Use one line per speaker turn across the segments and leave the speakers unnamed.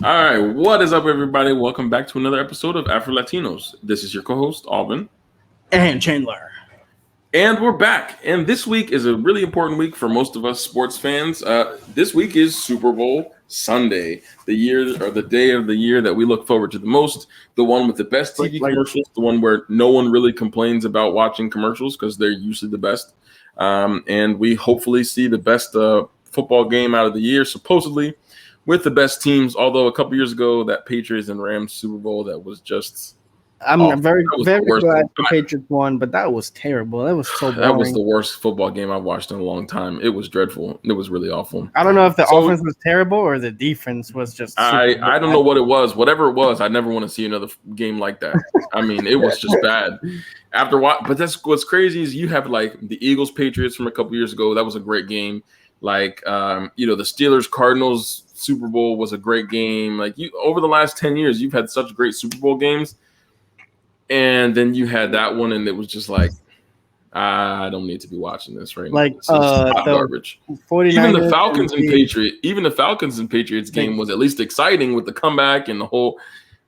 All right, what is up, everybody? Welcome back to another episode of AfroLatinos. This is your co-host, Alvin.
And Chandler.
And we're back. And this week is a really important week for most of us sports fans. This week is Super Bowl Sunday, the year or the day of the year that we look forward to the most. The one with the best TV commercials, the one where no one really complains about watching commercials because they're usually the best. And we hopefully see the best football game out of the year, supposedly, with the best teams. Although a couple years ago, that Patriots and Rams Super Bowl, that was just
I'm very glad the Patriots won, but that was terrible. That was so boring.
That was the worst football game I've watched in a long time. It was dreadful. It was really awful.
I don't know if the offense was terrible or the defense was just.
I don't know what it was. Whatever it was, I never want to see another game like that. I mean, it was just bad. But that's what's crazy is you have like the Eagles Patriots from a couple years ago. That was a great game. Like the Steelers Cardinals Super Bowl was a great game. Like over the last 10 years, you've had such great Super Bowl games. And then you had that one, and it was just like, I don't need to be watching this right now. This is garbage. Even the Falcons and Patriots game was at least exciting with the comeback and the whole.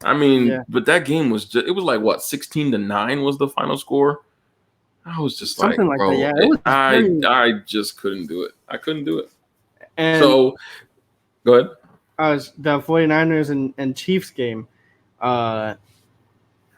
I mean, but that game was just—it was like what 16-9 was the final score. I was just
something
like, bro,
that. Yeah,
I just couldn't do it. I couldn't do it.
And
so, go ahead.
The 49ers and Chiefs game.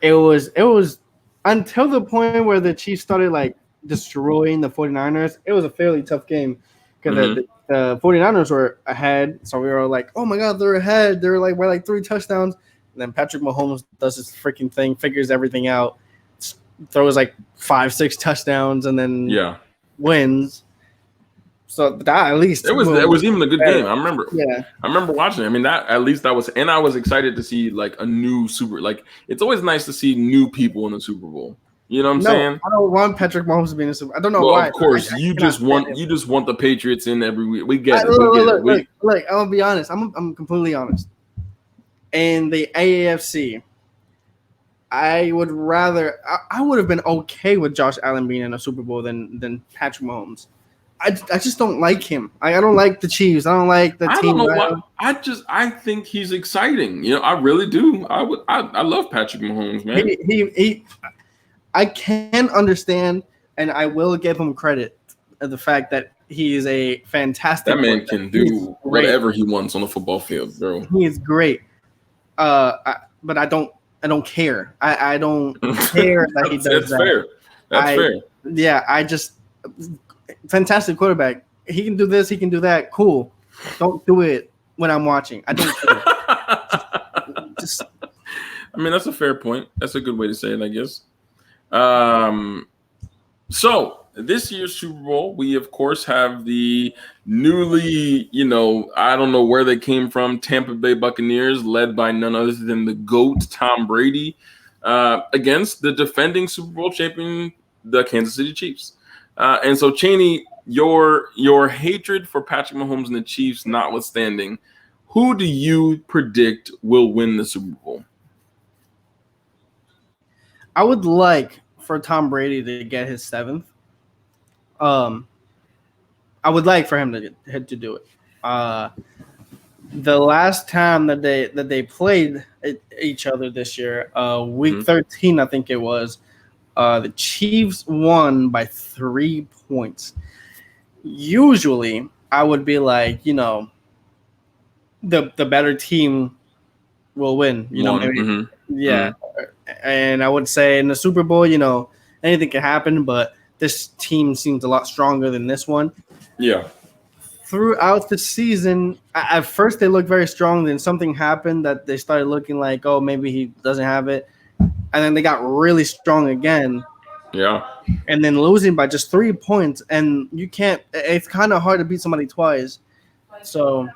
It was until the point where the Chiefs started like destroying the 49ers. It was a fairly tough game because the 49ers were ahead. So we were like, oh my God, they're ahead. They're like, we're like 3 touchdowns. And then Patrick Mahomes does this freaking thing, figures everything out, throws like 5-6 touchdowns, and then wins. So that at least
it was even a good game. I remember.
Yeah,
I remember watching it. I mean, that was, and I was excited to see like a new super. Like it's always nice to see new people in the Super Bowl. You know what I'm saying?
I don't want Patrick Mahomes to be in the Super. I don't know why.
Of course, you just want the Patriots in every week. We get it.
Look, I'm gonna be honest. I'm completely honest. In the AFC, I would have been okay with Josh Allen being in a Super Bowl than Patrick Mahomes. I just don't like him. I don't like the Chiefs. I don't like the team.
I don't know why. I think he's exciting. You know, I really do. I love Patrick Mahomes, man.
He I can understand, and I will give him credit of the fact that he is a fantastic.
That man can do whatever he wants on the football field, bro.
He is great. But I don't care. I don't care that he does that.
That's fair.
Yeah, I just fantastic quarterback. He can do this. He can do that. Cool. Don't do it when I'm watching. I don't care.
I mean, that's a fair point. That's a good way to say it, I guess. So this year's Super Bowl, we of course have the newly, I don't know where they came from, Tampa Bay Buccaneers, led by none other than the GOAT Tom Brady, against the defending Super Bowl champion, the Kansas City Chiefs. And so, Cheney, your hatred for Patrick Mahomes and the Chiefs notwithstanding, who do you predict will win the Super Bowl?
I would like for Tom Brady to get his 7th. I would like for him to do it. The last time that they played each other this year, week 13, I think it was. The Chiefs won by 3 points. Usually, I would be like, the better team will win. And I would say in the Super Bowl, anything can happen, but this team seems a lot stronger than this one.
Yeah.
Throughout the season, at first they looked very strong. Then something happened that they started looking like, oh, maybe he doesn't have it. And then they got really strong again.
Yeah.
And then losing by just 3 points. And it's kind of hard to beat somebody twice. So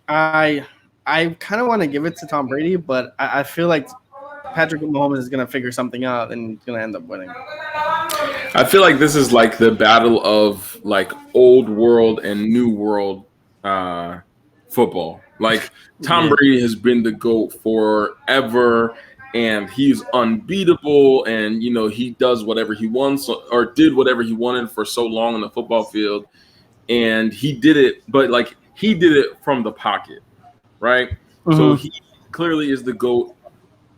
I kind of want to give it to Tom Brady, but I feel like Patrick Mahomes is going to figure something out and he's going to end up winning.
I feel like this is like the battle of like old world and new world football. Like Tom Brady has been the GOAT forever. And he's unbeatable, and he does whatever he wants or did whatever he wanted for so long on the football field, and he did it. But like he did it from the pocket, right? So
Mm-hmm.
he clearly is the GOAT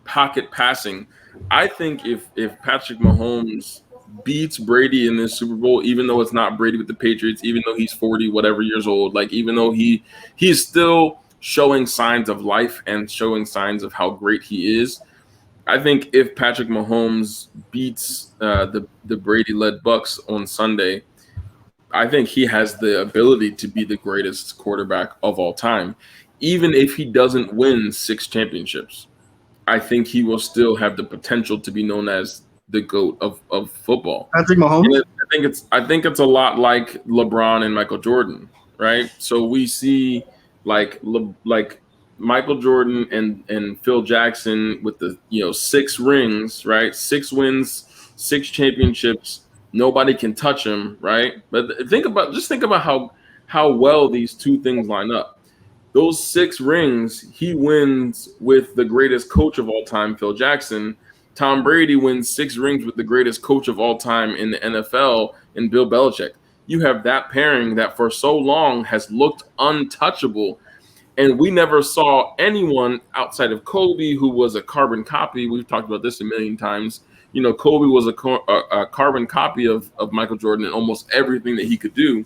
pocket passing. I think if Patrick Mahomes beats Brady in this Super Bowl, even though it's not Brady with the Patriots, even though he's 40 whatever years old, like even though he's still showing signs of life and showing signs of how great he is. I think if Patrick Mahomes beats the Brady led Bucks on Sunday, I think he has the ability to be the greatest quarterback of all time, even if he doesn't win 6 championships. I think he will still have the potential to be known as the GOAT of football.
Patrick
And
Mahomes.
I think it's a lot like LeBron and Michael Jordan, right? So we see like Michael Jordan and Phil Jackson with the 6 rings, right? 6 wins, 6 championships. Nobody can touch him, right? But think about how well these two things line up. Those 6 rings, he wins with the greatest coach of all time, Phil Jackson. Tom Brady wins 6 rings with the greatest coach of all time in the NFL, and Bill Belichick. You have that pairing that for so long has looked untouchable, and we never saw anyone outside of Kobe who was a carbon copy. We've talked about this a million times. Kobe was a carbon copy of Michael Jordan in almost everything that he could do.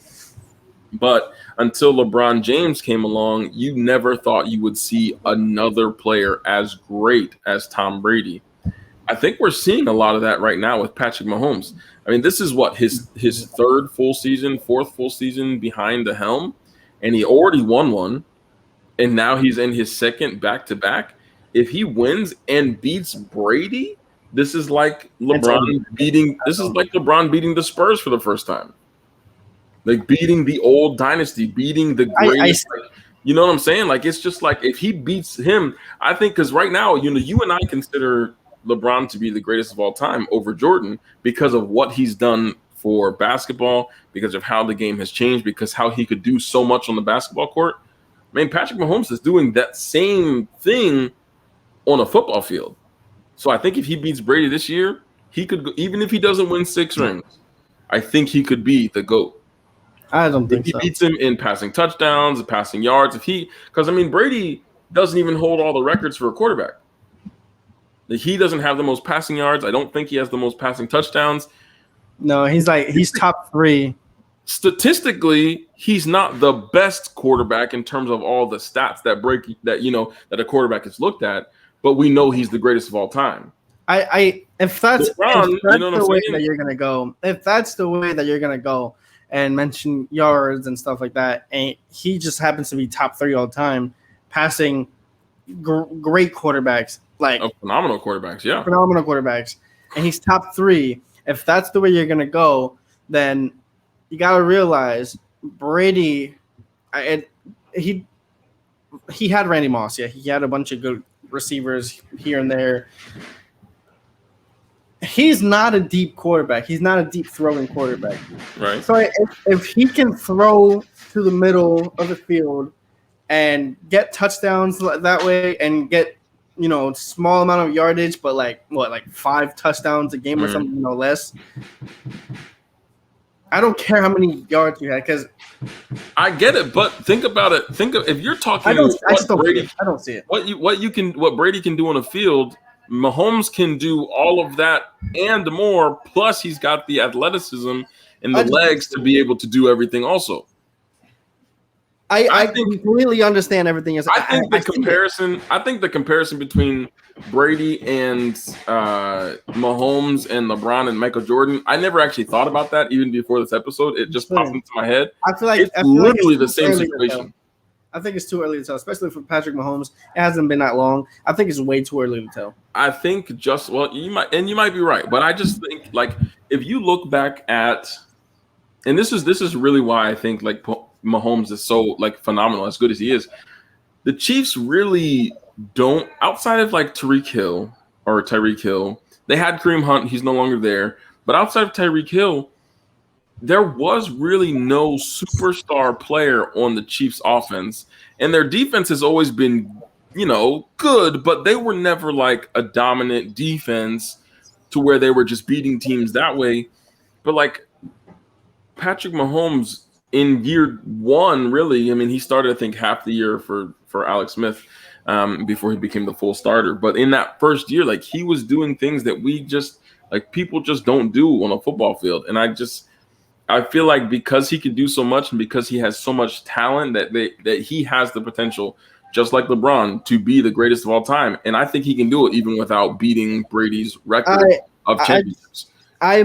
But until LeBron James came along, you never thought you would see another player as great as Tom Brady. I think we're seeing a lot of that right now with Patrick Mahomes. I mean, this is what his third full season, fourth full season behind the helm, and he already won one, and now he's in his second back to back. If he wins and beats Brady,
It's over.
this is like LeBron beating the Spurs for the first time. Like beating the old dynasty, beating the
I
greatest. You know what I'm saying? Like it's just like if he beats him, I think because right now, you and I consider LeBron to be the greatest of all time over Jordan because of what he's done for basketball, because of how the game has changed, because how he could do so much on the basketball court. I mean, Patrick Mahomes is doing that same thing on a football field. So I think if he beats Brady this year, he could go, even if he doesn't win 6 rings, I think he could be the GOAT.
I don't
If
think
he
so.
beats him in passing touchdowns, passing yards, because I mean, Brady doesn't even hold all the records for a quarterback. He doesn't have the most passing yards. I don't think he has the most passing touchdowns.
No, he's top 3.
Statistically, he's not the best quarterback in terms of all the stats that a quarterback is looked at, but we know he's the greatest of all time.
If that's
LeBron, you know what I'm
the way
saying?
that you're gonna go, if that's the way that you're gonna go, and mention yards and stuff like that, and he just happens to be top 3 all time, passing great quarterbacks, like
Phenomenal quarterbacks, yeah.
phenomenal quarterbacks, and he's top 3. If that's the way you're gonna go, then you gotta realize Brady, he had Randy Moss, yeah, he had a bunch of good receivers here and there. He's not a deep quarterback. He's not a deep throwing quarterback.
Right.
So if he can throw to the middle of the field and get touchdowns that way and get small amount of yardage, but like 5 touchdowns a game or something less. I don't care how many yards you had because
I get it, but think about it. If you're talking
I don't see it.
What Brady can do on the field, Mahomes can do all of that and more. Plus, he's got the athleticism and the legs to be able to do everything. Also,
I completely understand everything.
I think the comparison between Brady and Mahomes and LeBron and Michael Jordan, I never actually thought about that even before this episode. It just popped into my head.
I feel like
it's literally the same situation.
I think it's too early to tell, especially for Patrick Mahomes. It hasn't been that long. I think it's way too early to tell.
I think you might be right, but I just think like if you look back at, and this is really why I think like Mahomes is so like phenomenal, as good as he is. The Chiefs really don't, outside of like Tyreek Hill, they had Kareem Hunt. He's no longer there, but outside of Tyreek Hill, there was really no superstar player on the Chiefs offense, and their defense has always been, good, but they were never like a dominant defense to where they were just beating teams that way. But like Patrick Mahomes in year 1, really, I mean, he started, I think, half the year for for Alex Smith before he became the full starter. But in that first year, like he was doing things that we just like people just don't do on a football field. And I feel like because he can do so much and because he has so much talent that he has the potential, just like LeBron, to be the greatest of all time. And I think he can do it even without beating Brady's record of championships.
I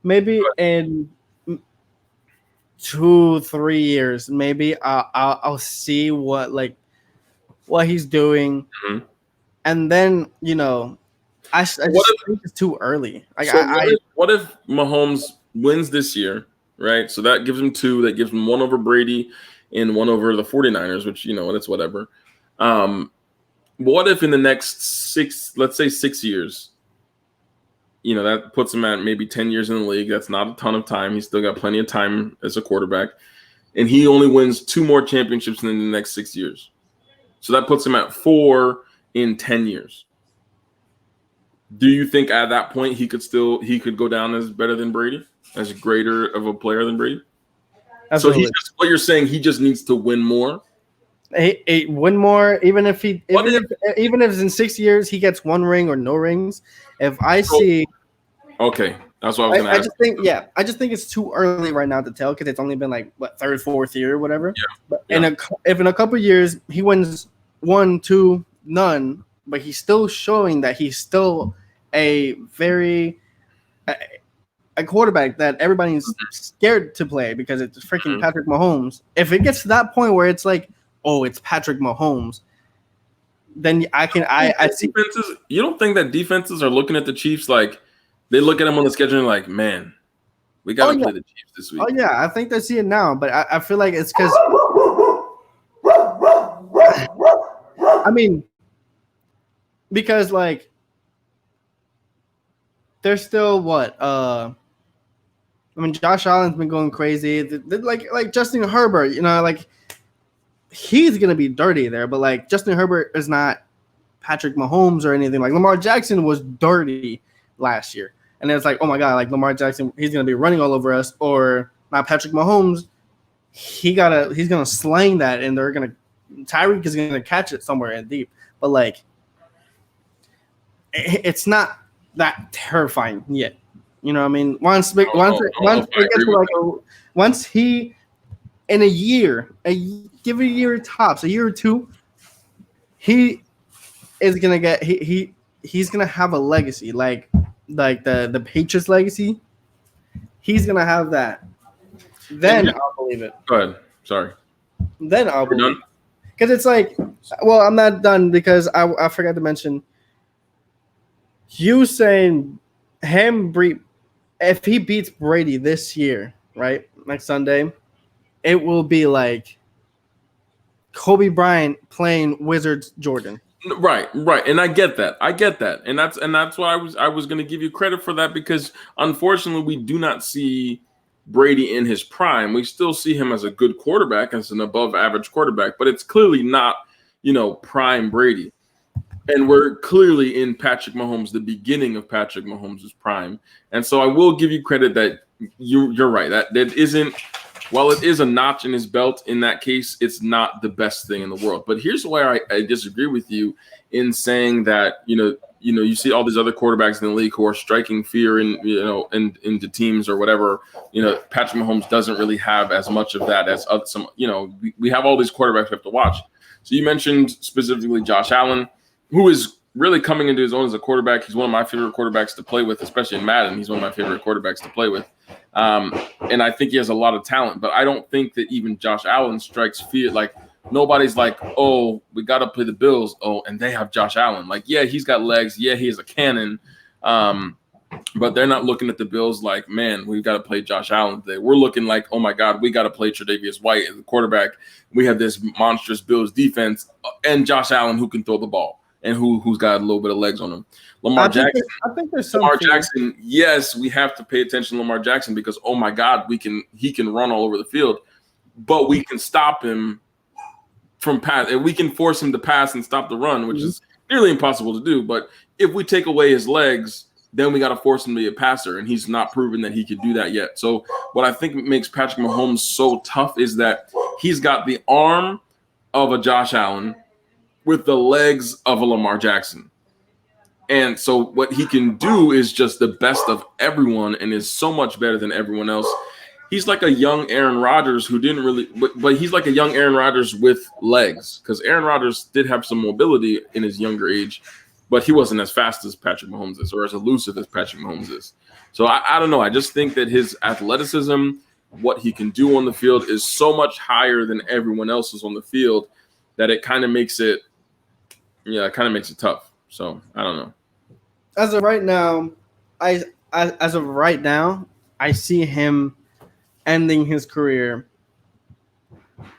maybe in 2-3 years, maybe I'll see what he's doing, and then I just think it's too early.
What if Mahomes wins this year, right? So that gives him 2. That gives him 1 over Brady and 1 over the 49ers, which that's whatever. What if in the next 6 years? That puts him at maybe 10 years in the league. That's not a ton of time. He's still got plenty of time as a quarterback. And he only wins 2 more championships in the next 6 years. So that puts him at 4 in 10 years. Do you think at that point he could go down as better than Brady, as greater of a player than Brady?
Absolutely.
So what you're saying, he just needs to win more?
Win more, even if in 6 years he gets 1 ring or no rings. If I see,
okay, that's what I was going to ask.
I just think it's too early right now to tell because it's only been like third, 4th year or whatever.
Yeah.
But if in a couple of years he wins 1, 2, none, but he's still showing that he's still a very a quarterback that everybody's scared to play because it's freaking Patrick Mahomes. If it gets to that point where it's like, oh, it's Patrick Mahomes, then I see
defenses. You don't think that defenses are looking at the Chiefs like they look at them on the schedule and like, man, we got to play the Chiefs this week.
Oh yeah, I think they see it now, but I feel like it's because because like they're still Josh Allen's been going crazy. Like Justin Herbert, he's gonna be dirty there, but like Justin Herbert is not Patrick Mahomes or anything. Like Lamar Jackson was dirty last year, and it's like, oh my god, like Lamar Jackson, he's gonna be running all over us. Or not Patrick Mahomes, he's gonna slang that, and Tyreek is gonna catch it somewhere in deep. But like, it's not that terrifying yet. You know what I mean? Once he in a year, give it a year tops, a year or 2, he is gonna get he's gonna have a legacy like the Patriots legacy. He's gonna have that. Then I'll believe it.
Go ahead. Sorry.
Then I'll believe it. Because it's like, well, I'm not done because I forgot to mention. You saying if he beats Brady this year, right, next Sunday, it will be like Kobe Bryant playing Wizards Jordan.
Right, and I get that, and that's why I was going to give you credit for that, because unfortunately we do not see Brady in his prime. We still see him as a good quarterback, as an above average quarterback, but it's clearly not prime Brady. And we're clearly in Patrick Mahomes, the beginning of Patrick Mahomes' prime. And so I will give you credit that you're right. That isn't, while it is a notch in his belt, in that case, it's not the best thing in the world. But here's where I disagree with you in saying that, you see all these other quarterbacks in the league who are striking fear into teams or whatever. Patrick Mahomes doesn't really have as much of that as some, we have all these quarterbacks we have to watch. So you mentioned specifically Josh Allen, who is really coming into his own as a quarterback. He's one of my favorite quarterbacks to play with, especially in Madden. He's one of my favorite quarterbacks to play with. And I think he has a lot of talent, but I don't think that even Josh Allen strikes fear. Like, nobody's like, oh, we got to play the Bills. Oh, and they have Josh Allen. Like, yeah, he's got legs. Yeah, he is a cannon. But they're not looking at the Bills like, man, we've got to play Josh Allen today. We're looking like, oh, my God, we got to play Tre'Davious White as the quarterback. We have this monstrous Bills defense and Josh Allen who can throw the ball and who's got a little bit of legs on him. Lamar Jackson. I think there's some Lamar Jackson. Yes, we have to pay attention to Lamar Jackson because, oh my God, he can run all over the field, but we can stop him from pass, and we can force him to pass and stop the run, which is nearly impossible to do. But if we take away his legs, then we got to force him to be a passer, and he's not proven that he could do that yet. So what I think makes Patrick Mahomes so tough is that he's got the arm of a Josh Allen with the legs of a Lamar Jackson. And so what he can do is just the best of everyone and is so much better than everyone else. He's like a young Aaron Rodgers who didn't really – but he's like a young Aaron Rodgers with legs, because Aaron Rodgers did have some mobility in his younger age, but he wasn't as fast as Patrick Mahomes is or as elusive as Patrick Mahomes is. So I don't know. I just think that his athleticism, what he can do on the field, is so much higher than everyone else's on the field that it kind of makes it – yeah, it kind of makes it tough. So I don't know.
As of right now, I see him ending his career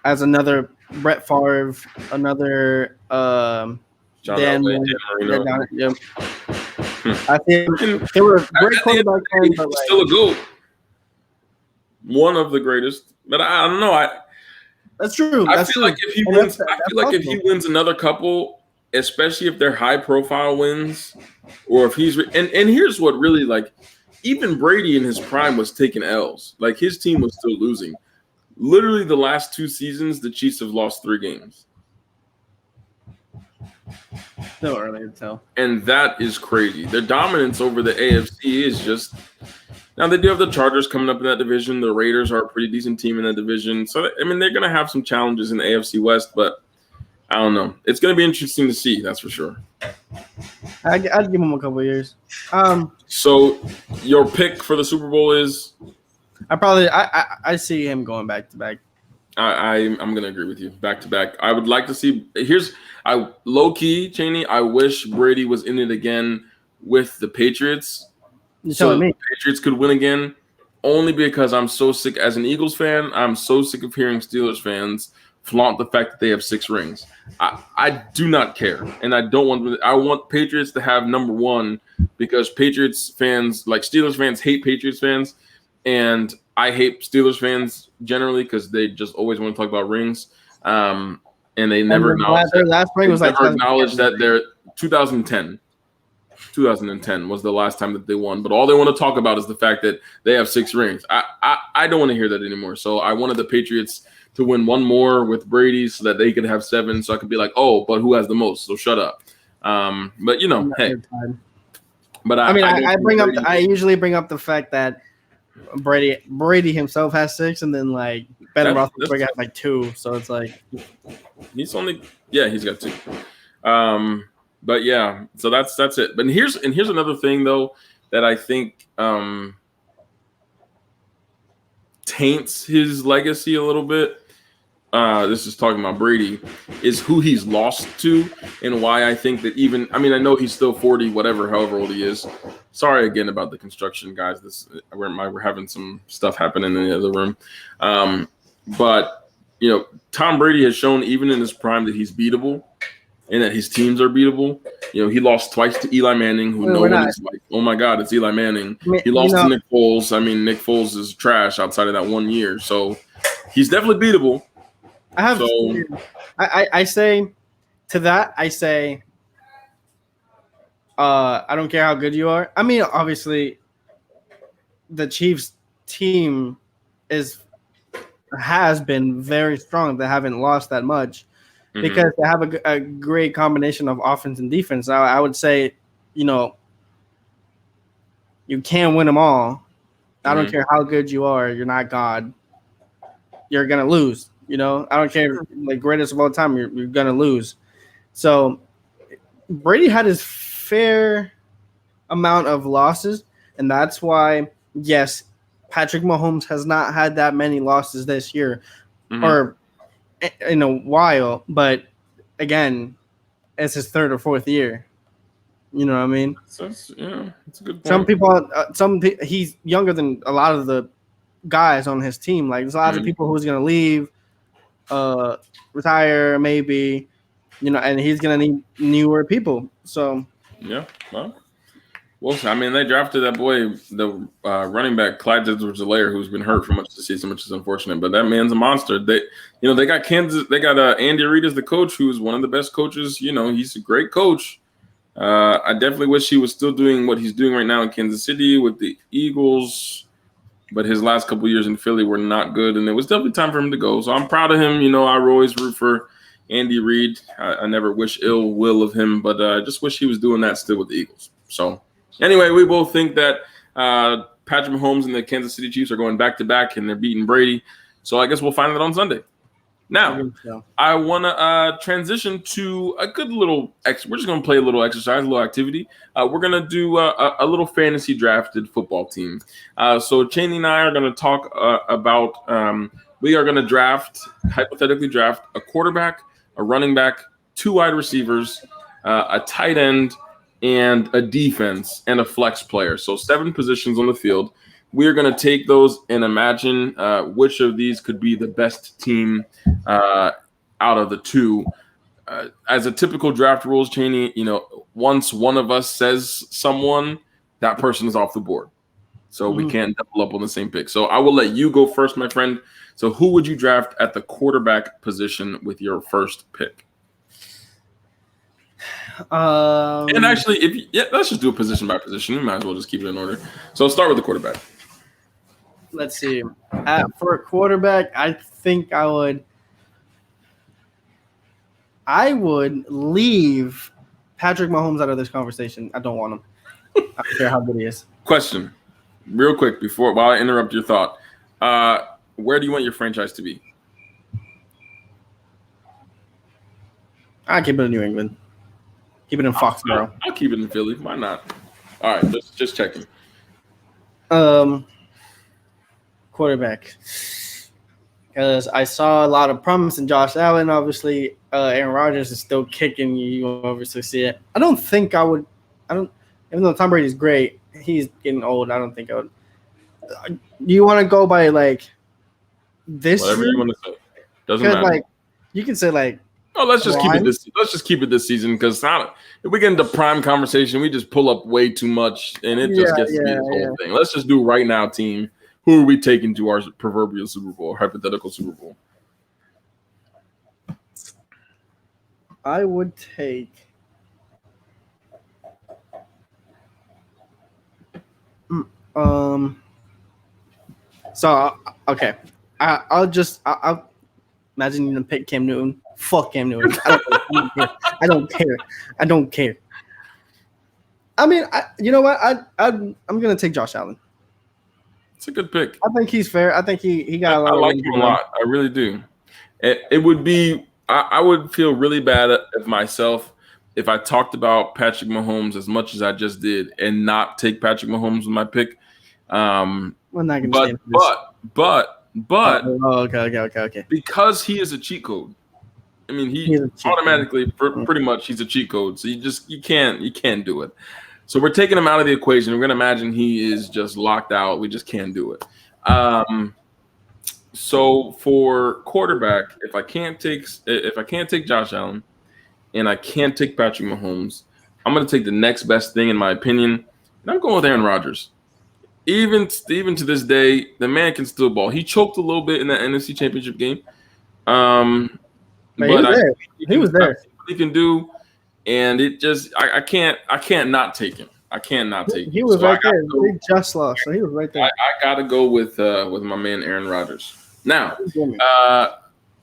as another Brett Favre, another Dan Marino. Yeah. I think they were a great quarterback, but
still a GOAT. One of the greatest, but I don't know.
That's true.
I feel like if he wins another couple, especially if they're high-profile wins, or if he's and here's what really, like, even Brady in his prime was taking L's. Like, his team was still losing. Literally, the last 2 seasons, the Chiefs have lost 3 games.
Still early to tell.
And that is crazy. Their dominance over the AFC is just – now, they do have the Chargers coming up in that division. The Raiders are a pretty decent team in that division. So, I mean, they're going to have some challenges in the AFC West, but I don't know. It's going to be interesting to see, that's for sure.
I'd give them a couple of years.
So your pick for the Super Bowl is?
I see him going back to back.
I'm going to agree with you. Back to back. I would like to see. Low key, Cheney. I wish Brady was in it again with the Patriots. So the Patriots could win again. Only because I'm so sick as an Eagles fan. I'm so sick of hearing Steelers fans flaunt the fact that they have 6 rings. I do not care, and I don't want. I want Patriots to have number 1 because Patriots fans, like Steelers fans, hate Patriots fans, and I hate Steelers fans generally because they just always want to talk about rings, and they never acknowledge
their last ring was like
acknowledge that they're 2010. 2010 was the last time that they won, but all they want to talk about is the fact that they have 6 rings. I don't want to hear that anymore. So I wanted the Patriots to win 1 more with Brady so that they could have 7. So I could be like, oh, but who has the most? So shut up. But you know, hey. But
I usually bring up the fact that Brady himself has 6, and then like Ben Roethlisberger has like 2. So it's like
he's got 2. But yeah, so that's it. But here's another thing though that I think taints his legacy a little bit. This is talking about Brady, is who he's lost to and why I think that I know he's still 40, however old he is. Sorry again about the construction, guys. We're having some stuff happening in the other room. But you know, Tom Brady has shown even in his prime that he's beatable and that his teams are beatable. You know, he lost twice to Eli Manning, who no one is like, oh my God, it's Eli Manning. He lost to Nick Foles. I mean, Nick Foles is trash outside of that 1 year. So he's definitely beatable.
I say to that, I don't care how good you are. I mean, obviously, the Chiefs team has been very strong. They haven't lost that much because they have a great combination of offense and defense. I would say, you know, you can't win them all. I don't care how good you are. You're not God. You're gonna lose. You know, I don't care, like greatest of all time, you're gonna lose. So Brady had his fair amount of losses, and that's why, yes, Patrick Mahomes has not had that many losses this year or in a while. But again, it's his 3rd or 4th year. You know what I mean?
That's a good point.
He's younger than a lot of the guys on his team. Like there's a lot of people who's gonna leave. Retire maybe, you know, and he's gonna need newer people. So
yeah, well, I mean, they drafted that boy, the running back Clyde Edwards-Helaire, who's been hurt for much of the season, which is unfortunate. But that man's a monster. They got Andy Reid as the coach, who's one of the best coaches. You know, he's a great coach, I definitely wish he was still doing what he's doing right now in Kansas City with the Eagles, but his last couple years in Philly were not good, and it was definitely time for him to go. So I'm proud of him. You know, I always root for Andy Reid. I never wish ill will of him, but I just wish he was doing that still with the Eagles. So anyway, we both think that Patrick Mahomes and the Kansas City Chiefs are going back-to-back, and they're beating Brady. So I guess we'll find that on Sunday. Now, I want to transition to a good little we're just going to play a little exercise, a little activity. We're going to do a little fantasy drafted football team. So Cheney and I are going to talk about we are going to hypothetically draft a quarterback, a running back, 2 wide receivers, a tight end, and a defense, and a flex player. So 7 positions on the field. We're going to take those and imagine which of these could be the best team out of the 2. As a typical draft rules, Cheney, you know, once one of us says someone, that person is off the board. So we can't double up on the same pick. So I will let you go first, my friend. So who would you draft at the quarterback position with your first pick? And actually, let's just do a position by position. We might as well just keep it in order. So start with the quarterback.
Let's see. For a quarterback, I think I would leave Patrick Mahomes out of this conversation. I don't want him. I don't care how good he is.
Question, real quick, while I interrupt your thought. Where do you want your franchise to be?
I keep it in New England. Keep it in Foxborough.
I'll keep it in Philly. Why not? All right, just checking.
Quarterback. Because I saw a lot of promise in Josh Allen. Obviously, Aaron Rodgers is still kicking. You obviously see it. I don't think I would. Even though Tom Brady's great, he's getting old. I don't think I would. Do you want to go by like this?
Whatever you want to say. Doesn't matter.
Like you can say like.
Oh, let's just keep it this season because if we get into prime conversation, we just pull up way too much and it just gets to be this whole thing. Let's just do right now, team. Who are we taking to our proverbial Super Bowl, hypothetical Super Bowl?
I would take. So okay, I'll imagine you pick Cam Newton. Fuck Cam Newton. I don't care. I mean, you know what? I'm gonna take Josh Allen.
It's a good pick.
I think he's fair. I think he got a lot.
I like him a lot. I really do. It would be. I would feel really bad of myself if I talked about Patrick Mahomes as much as I just did and not take Patrick Mahomes with my pick.
We're not gonna.
But.
Okay.
Because he is a cheat code. I mean, he automatically, pretty much, he's a cheat code. So you can't do it. So we're taking him out of the equation. We're gonna imagine he is just locked out. We just can't do it. So for quarterback, if I can't take Josh Allen, and I can't take Patrick Mahomes, I'm gonna take the next best thing in my opinion, and I'm going with Aaron Rodgers. Even to this day, the man can still ball. He choked a little bit in that NFC Championship game. But
he was there.
He can do, and it just I can't not take him. I can't not take him.
He was right there. They just lost, so he was right there.
I gotta go with my man Aaron Rodgers. Now,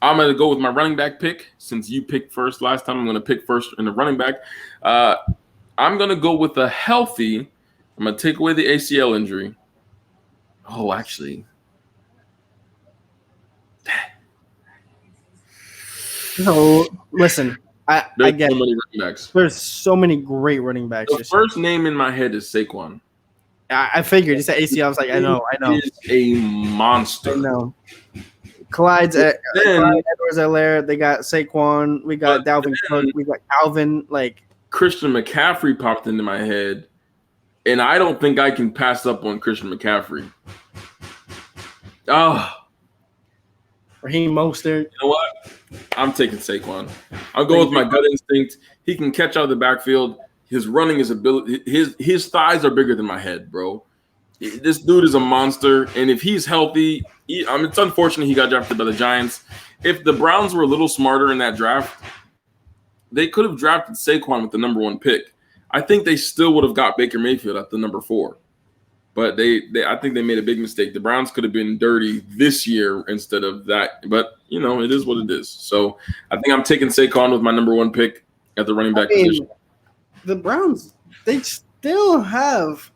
I'm gonna go with my running back pick. Since you picked first last time, I'm gonna pick first in the running back. I'm gonna go with a healthy. I'm gonna take away the ACL injury. Oh, actually.
So listen, I get
so many running backs.
There's so many great running backs.
The first name in my head is Saquon.
I figured you said ACL. I was like, I know.
He is a monster.
I know. Clyde Edwards-Helaire. They got Saquon. We got Dalvin Cook. We got Alvin. Like
Christian McCaffrey popped into my head, and I don't think I can pass up on Christian McCaffrey.
Raheem Mostert.
You know what? I'm taking Saquon. I'll go with my gut instinct. He can catch out of the backfield. His running is ability. His thighs are bigger than my head, bro. This dude is a monster, and if he's healthy, it's unfortunate he got drafted by the Giants. If the Browns were a little smarter in that draft, they could have drafted Saquon with the number 1 pick. I think they still would have got Baker Mayfield at the number 4. But I think they made a big mistake. The Browns could have been dirty this year instead of that. But, it is what it is. So I think I'm taking Saquon with my number 1 pick at the running back position.
The Browns, they still have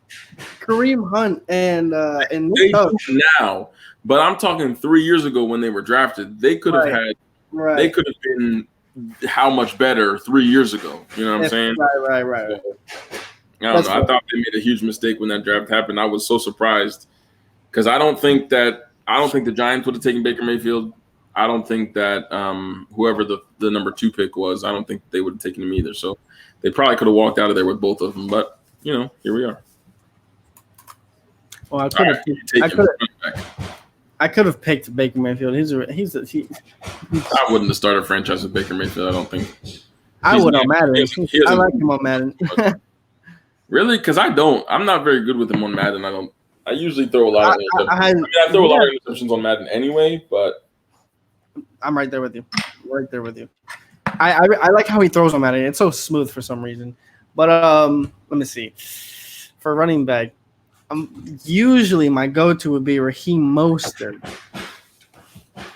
Kareem Hunt and
they do now. But I'm talking 3 years ago when they were drafted. They could have they could have been how much better 3 years ago. You know what I'm saying?
Right.
I don't know. I thought they made a huge mistake when that draft happened. I was so surprised because I don't think the Giants would have taken Baker Mayfield. I don't think that whoever the number 2 pick was, I don't think they would have taken him either. So they probably could have walked out of there with both of them. But here we are.
Well, I could have picked Baker Mayfield.
I wouldn't have started a franchise with Baker Mayfield. I don't think.
I would on Madden. I like him on Madden.
Really? Because I'm not very good with him on Madden. I usually throw a lot of interceptions. I throw a lot of interceptions on Madden anyway, but
I'm right there with you. I like how he throws on Madden. It's so smooth for some reason. But let me see. For running back, usually my go-to would be Raheem Mostert.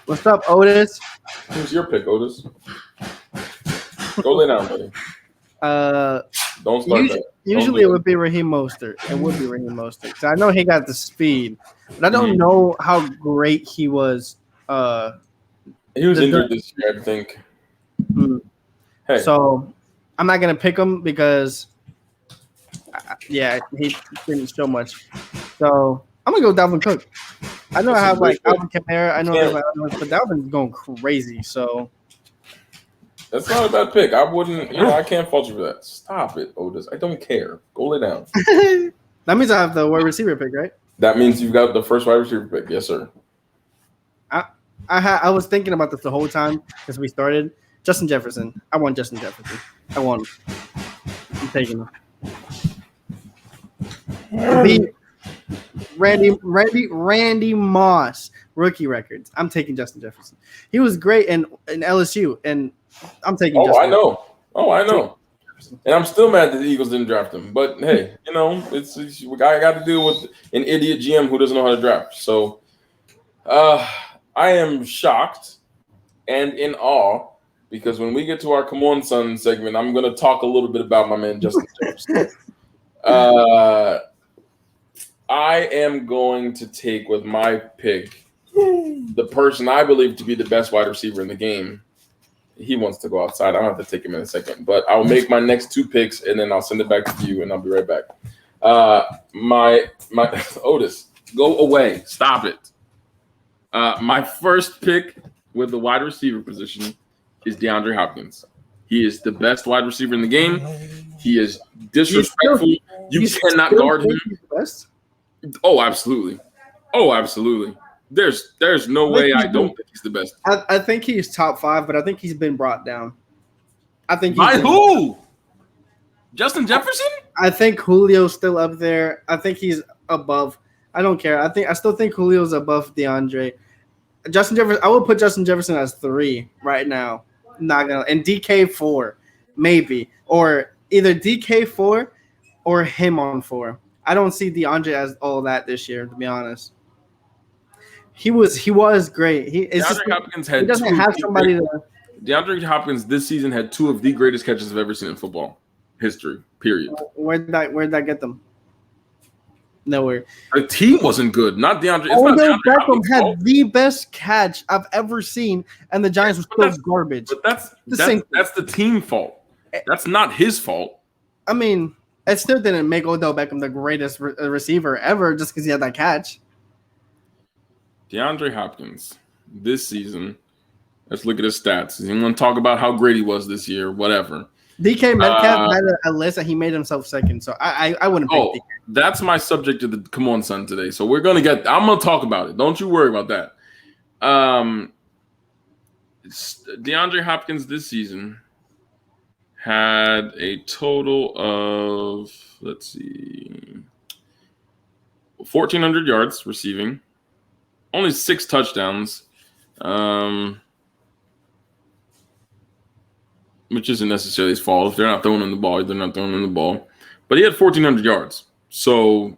What's up, Otis?
Who's your pick, Otis? Go lay down, buddy. Don't start that.
Usually it would be Raheem Mostert. It would be Raheem Mostert. So I know he got the speed, but I don't know how great he was.
He was injured this year, I think.
Hey. So I'm not going to pick him because, he didn't show much. So I'm going to go Dalvin Cook. I know I have Alvin Kamara. I know but Dalvin's going crazy. So
that's not a bad pick. I wouldn't, I can't fault you for that. Stop it, Otis. I don't care. Go lay down.
That means I have the wide receiver pick, right?
That means you've got the first wide receiver pick. Yes, sir.
I was thinking about this the whole time because we started. Justin Jefferson. I want Justin Jefferson. I want him. I'm taking him. Randy Moss rookie records. I'm taking Justin Jefferson. He was great in LSU, and I'm taking. Justin.
I know. And I'm still mad that the Eagles didn't draft him. But hey, it's I got to deal with an idiot GM who doesn't know how to draft. So, I am shocked and in awe because when we get to our Come On Son segment, I'm going to talk a little bit about my man Justin Jefferson. I am going to take with my pick the person I believe to be the best wide receiver in the game. He wants to go outside. I'll have to take him in a second, but I'll make my next 2 picks and then I'll send it back to you and I'll be right back. My Otis, go away. Stop it. My first pick with the wide receiver position is DeAndre Hopkins. He is the best wide receiver in the game. He is disrespectful. You cannot guard him. Oh, absolutely. There's no way I don't think he's the best.
I think he's top 5, but I think he's been brought down.
By who? Justin Jefferson?
I think Julio's still up there. I think he's above. I don't care. I still think Julio's above DeAndre. Justin Jefferson. I will put Justin Jefferson as 3 right now. Not gonna and DK 4, maybe, or either DK 4 or him on 4. I don't see DeAndre as all that this year, to be honest. He was great.
DeAndre Hopkins this season had 2 of the greatest catches I've ever seen in football history. Period.
Where'd that get them? Nowhere.
The team wasn't good. Not DeAndre.
Odell Beckham had the best catch I've ever seen, and the Giants were still garbage.
But that's the team fault. That's not his fault.
I mean, it still didn't make Odell Beckham the greatest receiver ever just because he had that catch.
DeAndre Hopkins this season. Let's look at his stats. You want to talk about how great he was this year? Whatever.
DK Metcalf had a list and he made himself second, so I wouldn't pick DK.
That's my subject of the Come On Son today. So I'm gonna talk about it. Don't you worry about that. DeAndre Hopkins this season had a total of 1,400 yards receiving, only 6 touchdowns. Which isn't necessarily his fault. If they're not throwing him the ball, they're not throwing him the ball. but he had 1,400 yards. So,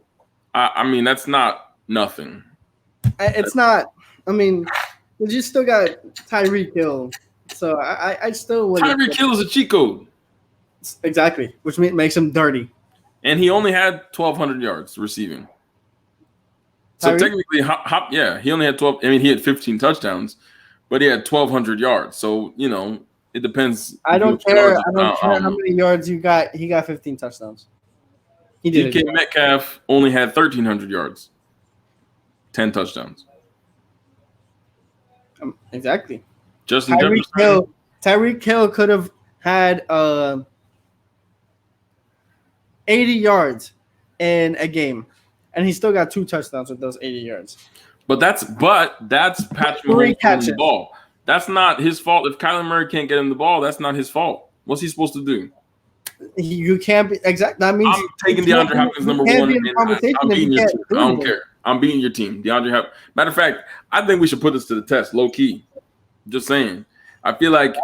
I mean, that's not nothing.
It's not. I mean, you still got Tyreek Hill, so I still would.
Tyreek Hill is a cheat code.
Exactly, which makes him dirty.
And he only had 1,200 yards receiving. So technically, he only had 12. I mean, he had 15 touchdowns, but he had 1,200 yards. So, it depends.
I don't care. I don't care how many yards you got. He got 15 touchdowns.
He did. DK Metcalf only had 1,300 yards, 10 touchdowns.
Exactly.
Justin Jefferson.
Tyreek Hill could have had 80 yards in a game, and he still got 2 touchdowns with those 80 yards.
But that's Patrick Mahomes throwing the ball. That's not his fault. If Kyler Murray can't get him the ball, that's not his fault. What's he supposed to do?
You can't be exact. That means
I'm taking DeAndre Hopkins number 1. I'm beating your team. I don't care. I'm beating your team. DeAndre Hopkins. Matter of fact, I think we should put this to the test, low key. Just saying. I feel like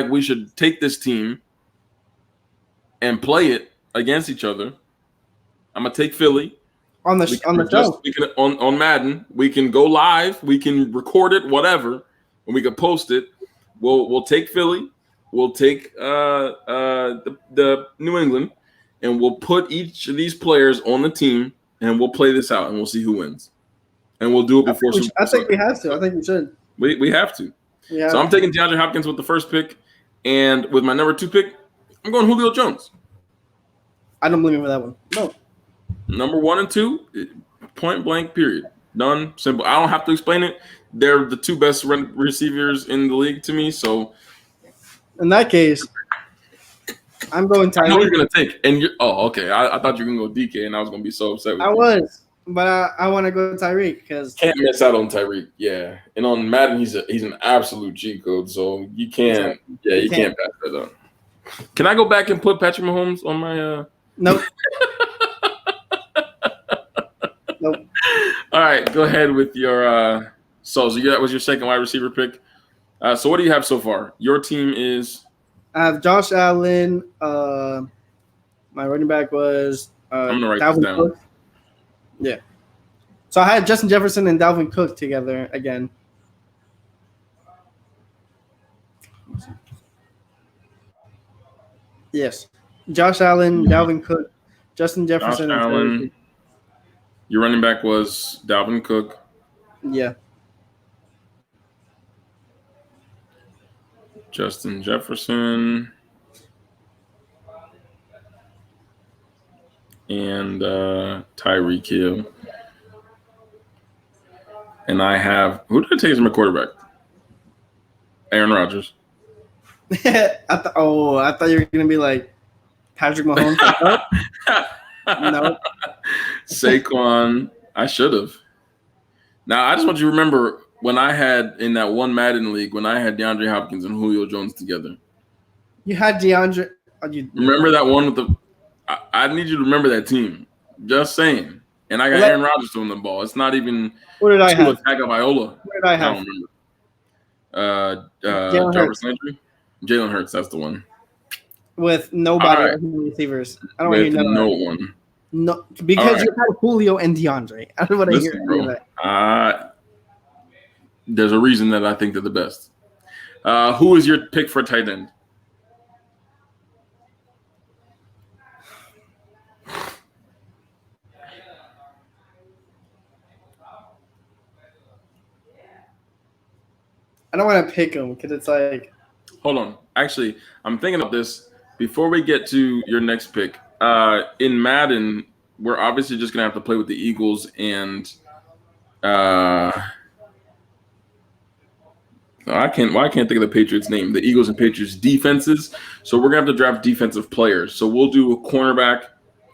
we should take this team and play it against each other. I'm gonna take Philly
on the show.
On Madden. We can go live. We can record it, whatever, and we can post it. We'll take Philly. We'll take the New England, and we'll put each of these players on the team, and we'll play this out, and we'll see who wins. And we'll do it before.
I think we have to. I think we should.
We have to. Yeah. So I'm taking DeAndre Hopkins with the first pick, and with my number 2 pick, I'm going Julio Jones.
I don't believe in that one. No.
Number 1 and 2, point blank, period. Done. Simple. I don't have to explain it. They're the 2 best receivers in the league to me. So,
in that case, I'm going Tyreek.
I know what you're gonna take, and okay. I thought you were gonna go DK, and I was gonna be so upset with you.
I was, but I want to go Tyreek because
can't miss out on Tyreek. Yeah, and on Madden, he's an absolute cheat code. So you can't. Yeah, you can't pass that up. Can I go back and put Patrick Mahomes on my?
Nope. Nope.
All right, go ahead with your. So that was your second wide receiver pick. So what do you have so far? Your team is.
I have Josh Allen. My running back was
I'm gonna write this down.
Cook. Yeah. So I had Justin Jefferson and Dalvin Cook together again. Yes. Josh Allen, Dalvin Cook, Justin Jefferson.
Josh Allen. Your running back was Dalvin Cook.
Yeah.
Justin Jefferson. And Tyreek Hill. And I have – who did I take as my quarterback? Aaron Rodgers.
I thought you were going to be like Patrick Mahomes. No.
Saquon. I should have. Now, I just want you to remember when I had – in that one Madden league, when I had DeAndre Hopkins and Julio Jones together.
You had DeAndre –
remember that one with the – I need you to remember that team. Just saying. And I got Aaron Rodgers throwing the ball. It's not even
what did I have?
Tagovailoa.
What did I have?
I don't remember. Jarvis Landry? Jalen Hurts, that's the one.
With nobody receivers. I don't want to hear
no one.
No, because you had Julio and DeAndre. I don't want to hear any of
that. There's a reason that I think they're the best. Who is your pick for tight end?
I don't want to pick him because it's like.
Hold on. Actually, I'm thinking of this before we get to your next pick. In Madden, we're obviously just gonna have to play with the Eagles and. I can't think of the Patriots' name. The Eagles and Patriots defenses. So we're gonna have to draft defensive players. So we'll do a cornerback,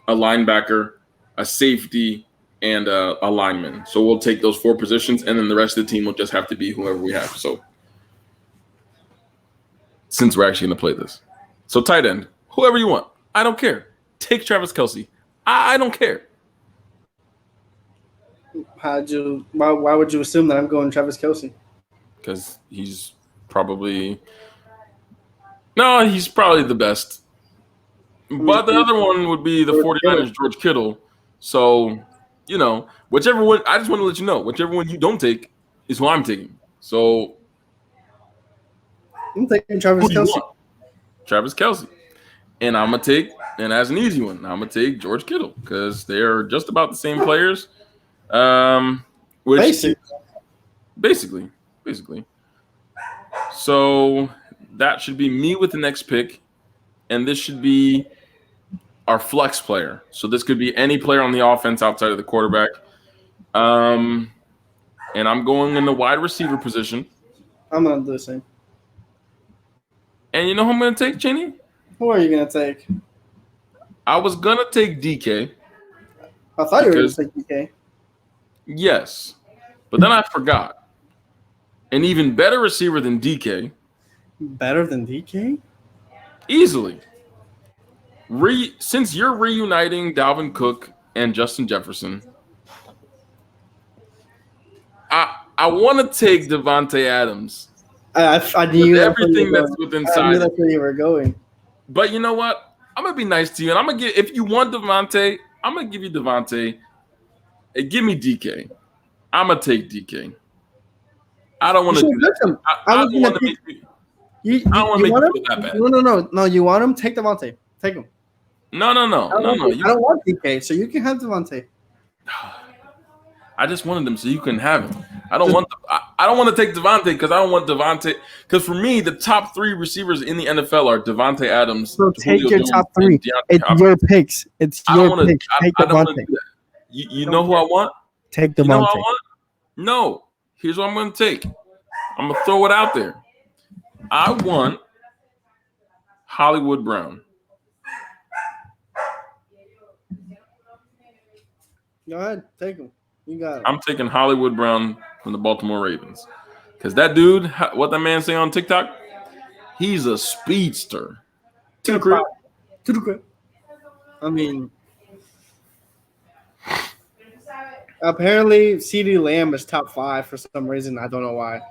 a linebacker, a safety, and a lineman. So we'll take those 4 positions, and then the rest of the team will just have to be whoever we have. So since we're actually going to play this. So tight end, whoever you want. I don't care. Take Travis Kelce. I don't care.
Why would you assume that I'm going Travis Kelce?
Because he's probably the best. But the other one would be the 49ers, George Kittle. So, whichever one, I just want to let you know, whichever one you don't take is who I'm taking. So,
I'm taking Travis Kelce.
Travis Kelce. And I'm going to take, and as an easy one, I'm going to take George Kittle because they're just about the same players. Basically. So that should be me with the next pick. And this should be our flex player. So this could be any player on the offense outside of the quarterback. And I'm going in the wide receiver position.
I'm going to do the same.
And you know who I'm going to take, Cheney?
Who are you going to take?
I was going to take DK.
I thought you were going to take DK.
Yes. But then I forgot. An even better receiver than DK.
Better than DK?
Easily. Since you're reuniting Dalvin Cook and Justin Jefferson, I want to take Devontae Adams.
I knew
everything that's within sight.
I knew that's where you were going.
But you know what? I'm gonna be nice to you, and I'm gonna give. If you want Devontae, I'm gonna give you Devontae. Hey, give me DK. I'm gonna take DK. I don't want to do that. I don't want to make you. I don't want to make you feel that bad.
No. You want him? Take Devontae. Take him.
No.
I don't want DK, so you can have Devontae.
I just wanted him so you can have him. I don't want to take Devontae because I don't want Devontae. Because for me, the top 3 receivers in the NFL are Devontae Adams.
So take your top 3. It's your picks. It's your picks. Take Devontae.
You know who I want?
Take Devontae.
You know who I want? No. Here's what I'm going to take. I'm going to throw it out there. I want Hollywood Brown.
Go ahead. Take him. You got it.
I'm taking Hollywood Brown from the Baltimore Ravens. Because that dude, what that man say on TikTok, he's a speedster.
To the crib. I mean, apparently CeeDee Lamb is top 5 for some reason. I don't know why.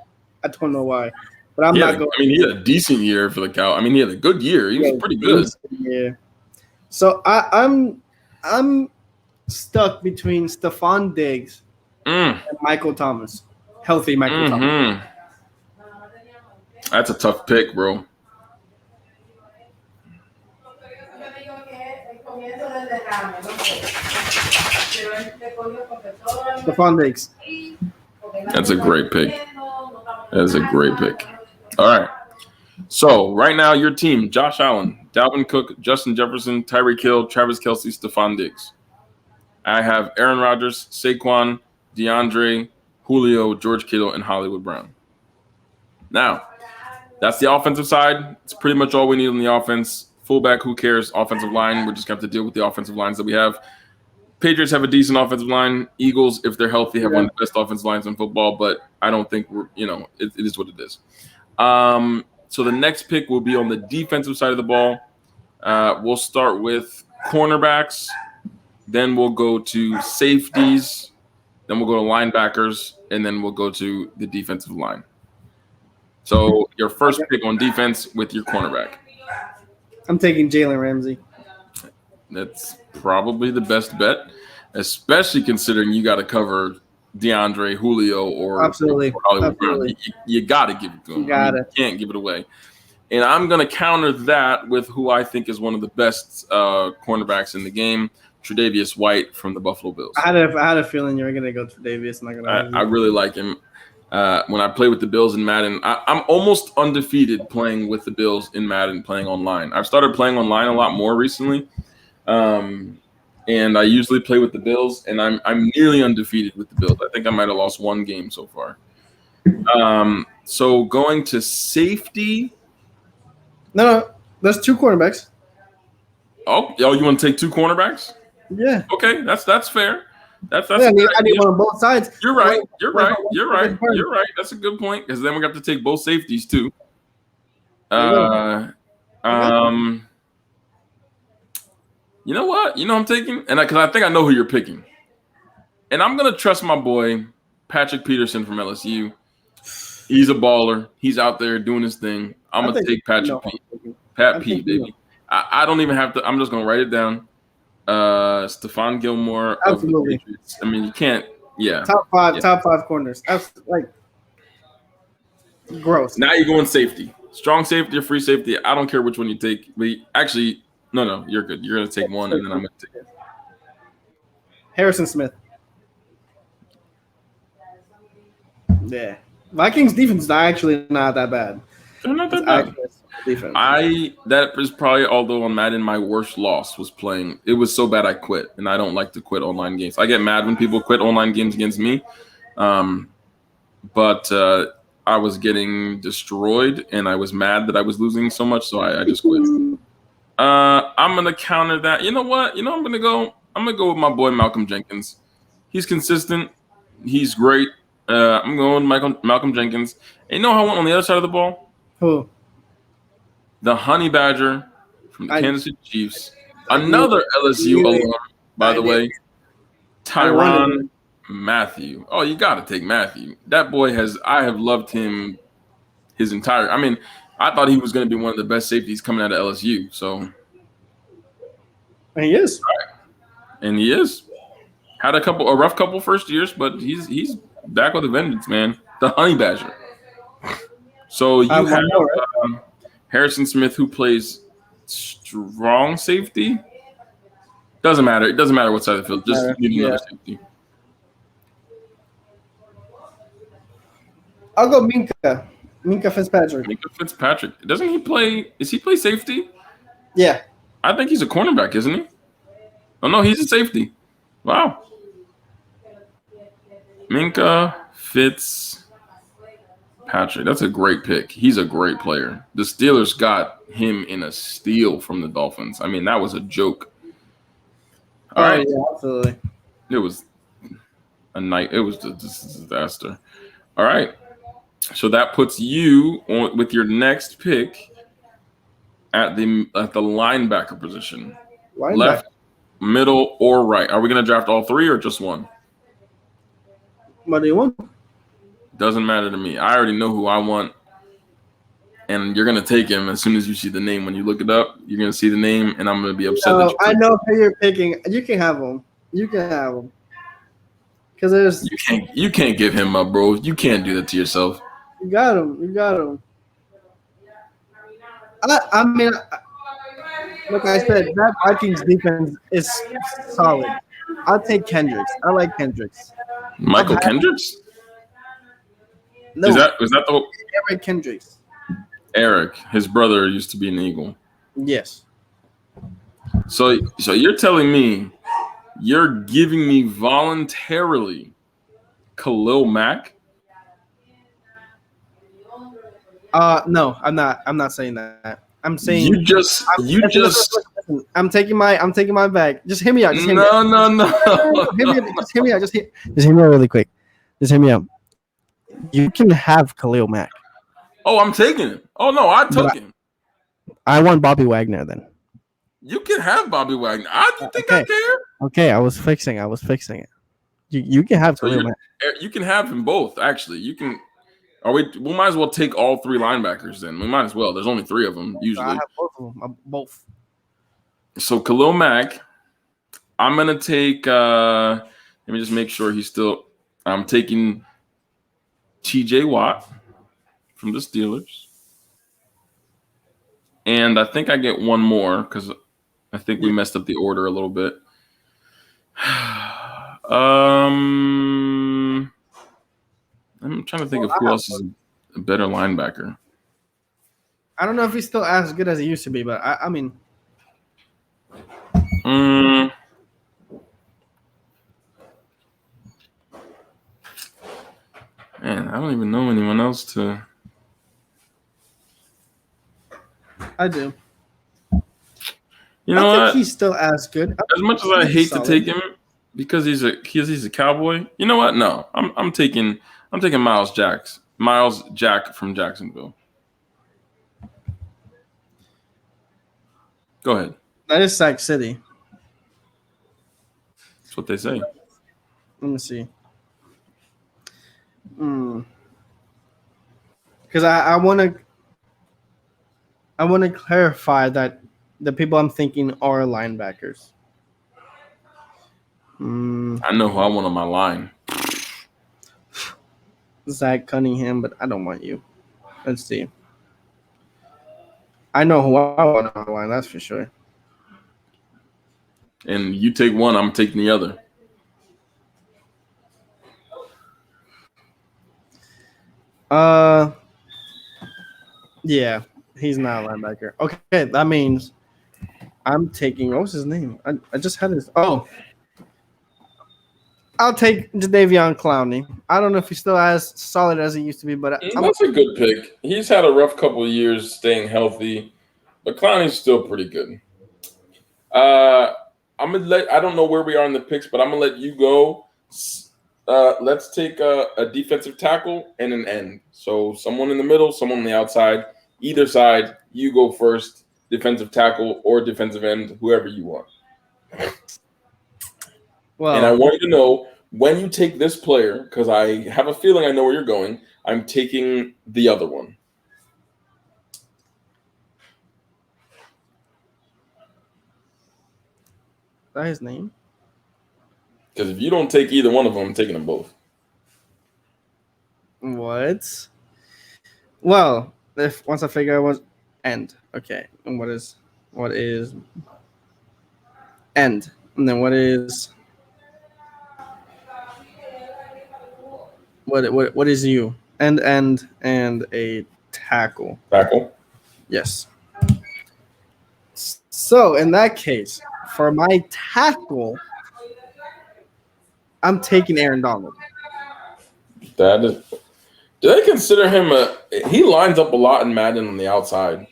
But I'm not going.
I mean, he had a decent year for the Cow. I mean, he had a good year. He was pretty good.
Yeah. So I'm stuck between Stephon Diggs and Michael Thomas. Healthy Michael Thomas.
That's a tough pick, bro.
Stephon Diggs.
That's a great pick. All right. So right now, your team: Josh Allen, Dalvin Cook, Justin Jefferson, Tyreek Hill, Travis Kelce, Stephon Diggs. I have Aaron Rodgers, Saquon, DeAndre, Julio, George Kittle, and Hollywood Brown. Now, that's the offensive side. It's pretty much all we need on the offense. Fullback, who cares? Offensive line, we're just going to have to deal with the offensive lines that we have. Patriots have a decent offensive line. Eagles, if they're healthy, have one of the best offensive lines in football, but I don't think it is what it is. So the next pick will be on the defensive side of the ball. We'll start with cornerbacks. Then we'll go to safeties. Then we'll go to linebackers. And then we'll go to the defensive line. So your first pick on defense with your cornerback.
I'm taking Jalen Ramsey.
That's probably the best bet, especially considering you got to cover DeAndre, Julio, or Hollywood Brown. You got to give it to him. You can't give it away. And I'm going to counter that with who I think is one of the best cornerbacks in the game, Tre'Davious White from the Buffalo Bills.
I had a feeling you were going to go Tre'Davious.
I really like him. When I play with the Bills in Madden, I'm almost undefeated playing with the Bills in Madden, playing online. I've started playing online a lot more recently. And I usually play with the Bills, and I'm nearly undefeated with the Bills. I think I might have lost one game so far. So going to safety.
No, that's 2 cornerbacks.
Oh, you want to take 2 cornerbacks?
Yeah.
Okay, that's fair. That's
I need one on both sides.
You're right. That's a good point because then we got to take both safeties too. You know what? I'm taking, and because I think I know who you're picking, and I'm gonna trust my boy Patrick Peterson from LSU. He's a baller. He's out there doing his thing. I'm gonna take Patrick P. Pat P, baby. I don't even have to. I'm just gonna write it down. Stephon Gilmore of the
Absolutely.
Patriots. I mean, you can't. Yeah.
Top five,
Yeah.
top five corners. Like gross.
Now you're going safety, strong safety or free safety. I don't care which one you take. But actually, no, you're good. You're gonna take one, and then I'm gonna take.
Harrison Smith. Yeah. Vikings defense is actually not that bad.
They're not that
It's
bad.
actually a defense.
That is probably, although on Madden my worst loss was playing. It was so bad I quit, and I don't like to quit online games. I get mad when people quit online games against me, but I was getting destroyed, and I was mad that I was losing so much, so I just quit. I'm gonna counter that. You know what? I'm gonna go with my boy Malcolm Jenkins. He's consistent. He's great. I'm going with Malcolm Jenkins. And you know how I went on the other side of the ball?
Who?
The Honey Badger from the Kansas City Chiefs. Another LSU alum, by the way. Tyrann Mathieu. Oh, you got to take Mathieu. That boy I have loved him his entire. I mean, I thought he was going to be one of the best safeties coming out of LSU. So.
And he is.
And he is. Had a rough couple first years, but he's back with a vengeance, man. The Honey Badger. So you have Harrison Smith, who plays strong safety. Doesn't matter. It doesn't matter what side of the field. Just need another safety.
I'll go Minka. Minka Fitzpatrick.
Minka Fitzpatrick. Doesn't he play? Does he play safety?
Yeah.
I think he's a cornerback, isn't he? Oh no, he's a safety. Wow. Minka Fitzpatrick. That's a great pick. He's a great player. The Steelers got him in a steal from the Dolphins. I mean, that was a joke. All right.
Yeah, absolutely.
It was a night. It was a disaster. All right. So that puts you on with your next pick at the linebacker position. Left, middle, or right. Are we going to draft all three or just one?
What do you want?
Doesn't matter to me. I already know who I want. And you're going to take him as soon as you see the name. When you look it up, you're going to see the name, and I'm going to be upset that you
I know who you're picking. You can have him. Because
you can't give him up, bro. You can't do that to yourself.
You got him. I mean, like I said, that Vikings defense is solid. I'll take Kendricks. I like Kendricks.
Michael Kendricks?
No.
Is that the
Eric Kendricks?
Eric, his brother, used to be an Eagle.
Yes.
So you're telling me you're giving me voluntarily Khalil Mack?
No, I'm not. I'm not saying that. I'm saying
listen,
I'm taking my bag. Just hear me out.
No.
Just hear me out. Just hear me out really quick. Just hear me out. You can have Khalil Mack.
Oh, I'm taking him. Oh no, I took him.
I want Bobby Wagner then.
You can have Bobby Wagner. I think I care.
Okay, I was fixing it. You can have Khalil Mack.
You can have them both. Actually, you can. We might as well take all three linebackers then. We might as well. There's only three of them usually.
I have both of them. Both.
So Khalil Mack, I'm gonna take. Let me just make sure he's still. I'm taking T.J. Watt from the Steelers, and I think I get one more because I think we messed up the order a little bit. I'm trying to think of who else is a better linebacker.
I don't know if he's still as good as he used to be, but I mean.
Man, I don't even know anyone else to.
I do.
You know
I think
what?
he's still as good.
As much as I hate to take him because he's a Cowboy. You know what? No, I'm taking Miles Jack from Jacksonville. Go ahead.
That is Sac City.
That's what they say.
Let me see. Because I want to clarify that The people I'm thinking are linebackers.
I know who I want on my line.
Zach Cunningham, but I don't want you. Let's see. I know who I want on my line. That's for sure.
And you take one, I'm taking the other.
Yeah, he's not a linebacker. Okay, that means I'm taking. What was his name? I just had his. Oh, I'll take Jadeveon Clowney. I don't know if he's still as solid as he used to be, but
That's a good pick. He's had a rough couple of years staying healthy, but Clowney's still pretty good. I'm gonna let. I don't know where we are in the picks, but I'm gonna let you go. Let's take a defensive tackle and an end. So someone in the middle, someone on the outside. Either side, you go first. Defensive tackle or defensive end, whoever you want.
well,
and I want you to know when you take this player, because I have a feeling I know where you're going. I'm taking the other one.
Is that his name?
Because if you don't take either one of them, I'm taking them both.
What? Well, if once I figure out what end, okay, and what is end, and then what is what is you end and a tackle.
Tackle.
Yes. So in that case, for my tackle, I'm taking Aaron Donald.
That is. Do they consider him a? He lines up a lot in Madden on the outside.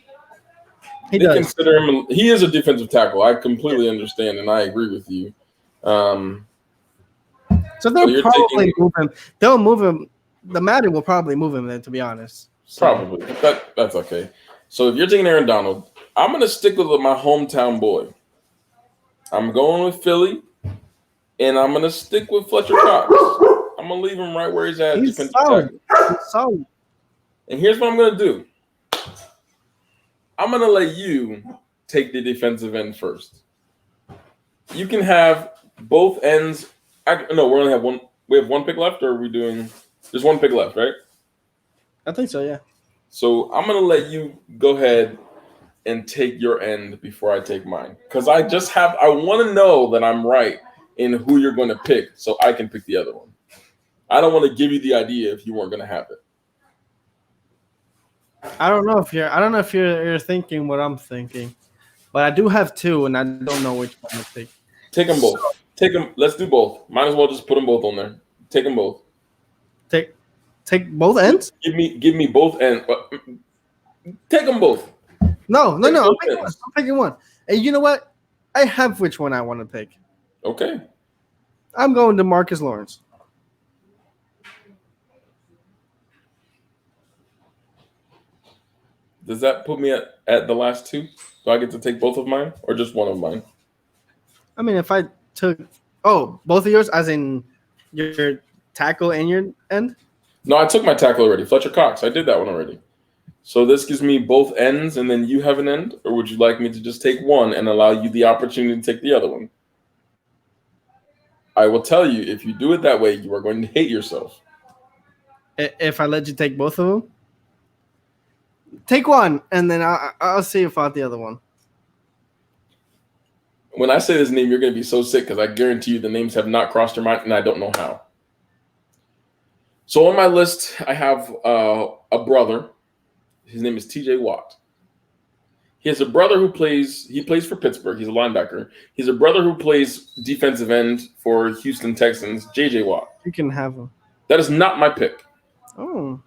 He
They
does.
consider him. He is a defensive tackle. I completely understand, and I agree with you.
So they'll probably move him. They'll move him. The Madden will probably move him then, to be honest. So.
Probably. That's okay. So if you're taking Aaron Donald, I'm going to stick with my hometown boy. I'm going with Philly, and I'm going to stick with Fletcher Cox. I'm going to leave him right where he's at.
He's solid. He's solid.
And here's what I'm going to do. I'm going to let you take the defensive end first. You can have both ends. No, we only have one. We have one pick left, or are we doing? There's one pick left, right?
I think so, yeah.
So I'm gonna let you go ahead and take your end before I take mine, because I want to know that I'm right in who you're going to pick, so I can pick the other one. I don't want to give you the idea if you weren't going to have it.
I don't know if you're thinking what I'm thinking, but I do have two, and I don't know which one to take.
Take them both. Take them. Let's do both. Might as well just put them both on there. Take them both.
Take both ends.
Give me both ends. Take them both.
No. I'm picking one. And you know what? I have which one I want to pick.
Okay.
I'm going to Marcus Lawrence.
Does that put me at the last two? Do I get to take both of mine or just one of mine?
I mean, if I took both of yours, as in your tackle and your end.
No, I took my tackle already. Fletcher Cox. I did that one already. So this gives me both ends, and then you have an end, or would you like me to just take one and allow you the opportunity to take the other one? I will tell you, if you do it that way, you are going to hate yourself.
If I let you take both of them, take one, and then I'll see about the other one.
When I say this name, you're going to be so sick because I guarantee you the names have not crossed your mind, and I don't know how. So on my list, I have a brother. His name is T.J. Watt. He has a brother who plays for Pittsburgh. He's a linebacker. He's a brother who plays defensive end for Houston Texans, J.J. Watt.
You can have him.
That is not my pick.
Oh.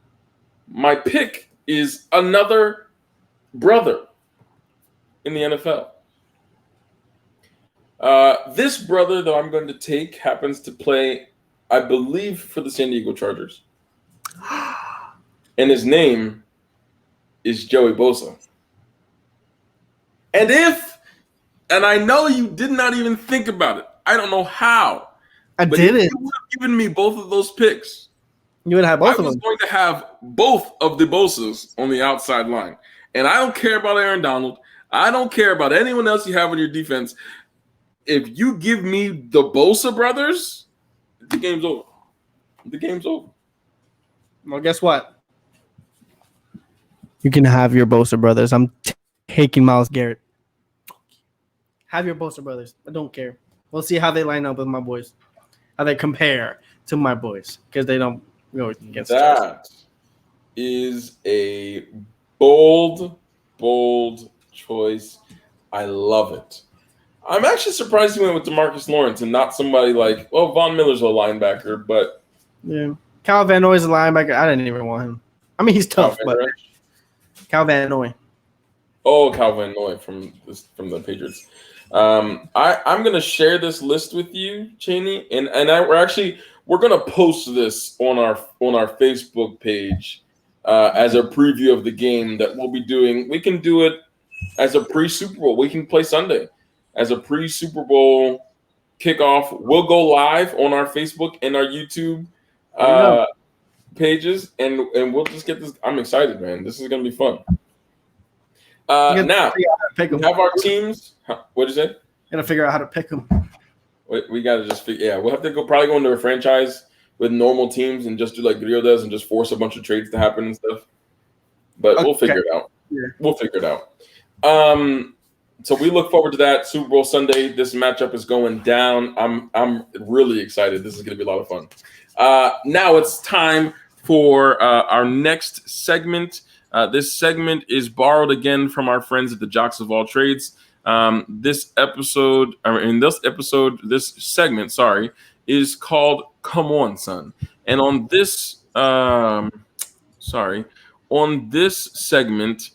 My pick is another brother in the NFL. This brother that I'm going to take happens to play, I believe, for the San Diego Chargers. And his name is Joey Bosa. And I know you did not even think about it. I don't know how.
I didn't.
If you would have given me both of those picks,
you would have both of them.
I was going to have both of the Bosas on the outside line. and I don't care about Aaron Donald. I don't care about anyone else you have on your defense. If you give me the Bosa brothers, the game's over. The game's over.
Well, guess what? You can have your Bosa brothers. I'm taking Myles Garrett. Have your Bosa brothers. I don't care. We'll see how they line up with my boys. How they compare to my boys. Because they don't go against
that is a bold choice. I love it. I'm actually surprised he went with DeMarcus Lawrence and not somebody like, well, Von Miller's a linebacker, but
yeah. Cal Van Noy's a linebacker. I didn't even want him. I mean, he's tough, but Cal Van Noy.
Oh, Cal Van Noy from the Patriots. I'm gonna share this list with you, Cheney, and we're gonna post this on our Facebook page as a preview of the game that we'll be doing. We can do it as a pre-Super Bowl. We can play Sunday as a pre-Super Bowl kickoff. We'll go live on our Facebook and our YouTube pages, and we'll just get this. I'm excited, man. This is gonna be fun. Now we have our teams. What'd you say?
Gotta figure out how to pick them.
We gotta just figure. Yeah, we'll have to probably go into a franchise with normal teams and just do like Rio does and just force a bunch of trades to happen and stuff. But we'll figure it out. Yeah. We'll figure it out. So we look forward to that Super Bowl Sunday. This matchup is going down. I'm really excited. This is gonna be a lot of fun. Now it's time for our next segment. This segment is borrowed again from our friends at the Jocks of All Trades. This segment, is called "Come On, Son," and on this segment,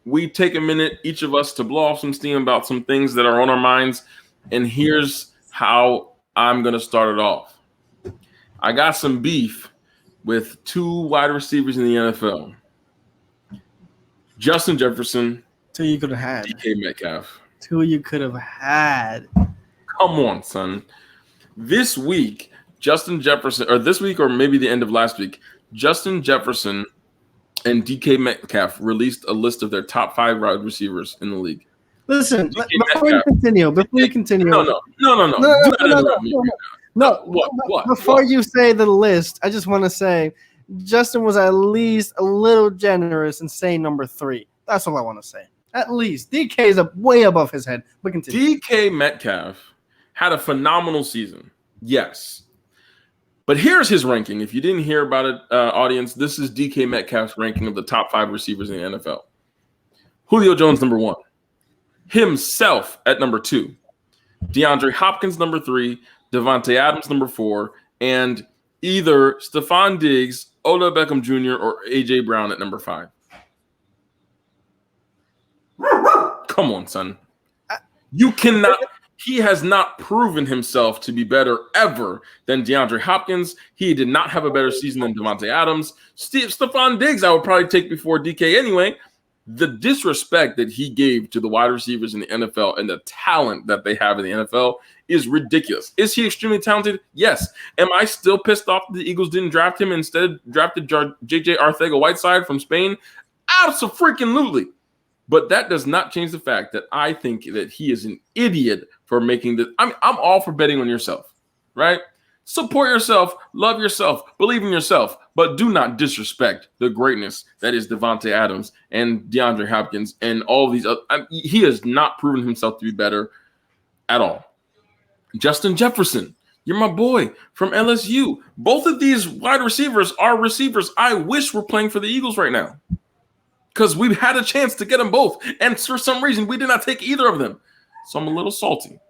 we take a minute, each of us, to blow off some steam about some things that are on our minds. And here's how I'm gonna start it off. I got some beef with two wide receivers in the NFL. Justin Jefferson.
Two you could have had.
DK Metcalf.
Two you could have had.
Come on, son. This week, Justin Jefferson, or this week, or maybe the end of last week, Justin Jefferson and DK Metcalf released a list of their top 5 wide receivers in the league.
Listen, before you continue.
No. What?
Before you say the list, I just want to say Justin was at least a little generous in saying number 3. That's all I want to say. At least. DK is way above his head. But continue.
DK Metcalf had a phenomenal season. Yes. But here's his ranking. If you didn't hear about it, audience, this is DK Metcalf's ranking of the top 5 receivers in the NFL. Julio Jones, number 1. Himself at number 2. DeAndre Hopkins, number 3. Devontae Adams, number 4. And either Stephon Diggs, Odell Beckham Jr., or A.J. Brown at number 5. Come on, son. You cannot. He has not proven himself to be better ever than DeAndre Hopkins. He did not have a better season than Devontae Adams. Stephon Diggs, I would probably take before DK anyway. The disrespect that he gave to the wide receivers in the NFL and the talent that they have in the NFL is ridiculous. Is he extremely talented? Yes. Am I still pissed off that the Eagles didn't draft him and instead drafted JJ Arcega-Whiteside from Spain? Absolutely. But that does not change the fact that I think that he is an idiot for making this. I'm all for betting on yourself, right? Support yourself, love yourself, believe in yourself, but do not disrespect the greatness that is Devontae Adams and DeAndre Hopkins and all these other. He has not proven himself to be better at all. Justin Jefferson, you're my boy from LSU. Both of these wide receivers are receivers I wish were playing for the Eagles right now, because we've had a chance to get them both, and for some reason we did not take either of them. So I'm a little salty.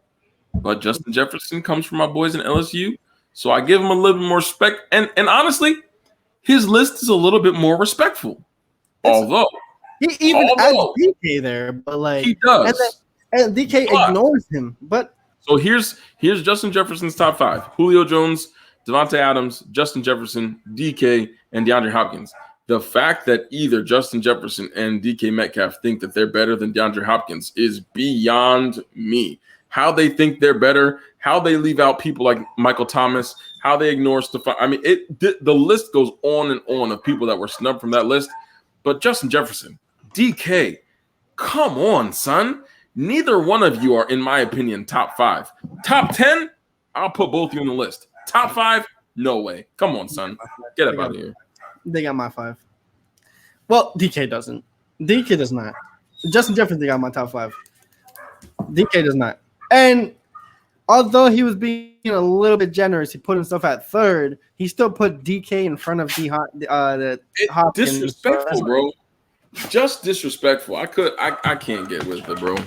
But Justin Jefferson comes from my boys in LSU, so I give him a little bit more respect. And honestly, his list is a little bit more respectful. Although
he even has DK there, but like
he does,
and DK ignores him. But
so here's Justin Jefferson's top 5: Julio Jones, Devontae Adams, Justin Jefferson, DK, and DeAndre Hopkins. The fact that either Justin Jefferson and DK Metcalf think that they're better than DeAndre Hopkins is beyond me. How they think they're better, how they leave out people like Michael Thomas, how they ignore Stephon. I mean, the list goes on and on of people that were snubbed from that list. But Justin Jefferson, DK, come on, son. Neither one of you are, in my opinion, top 5. Top 10, I'll put both of you on the list. Top 5, no way. Come on, son. Get up out of here.
They got my 5. Well, DK doesn't. DK does not. Justin Jefferson got my top 5. DK does not. And although he was being a little bit generous, he put himself at 3rd. He still put DK in front of the Hopkins.
Disrespectful, bro. Just disrespectful. I can't get with it, bro.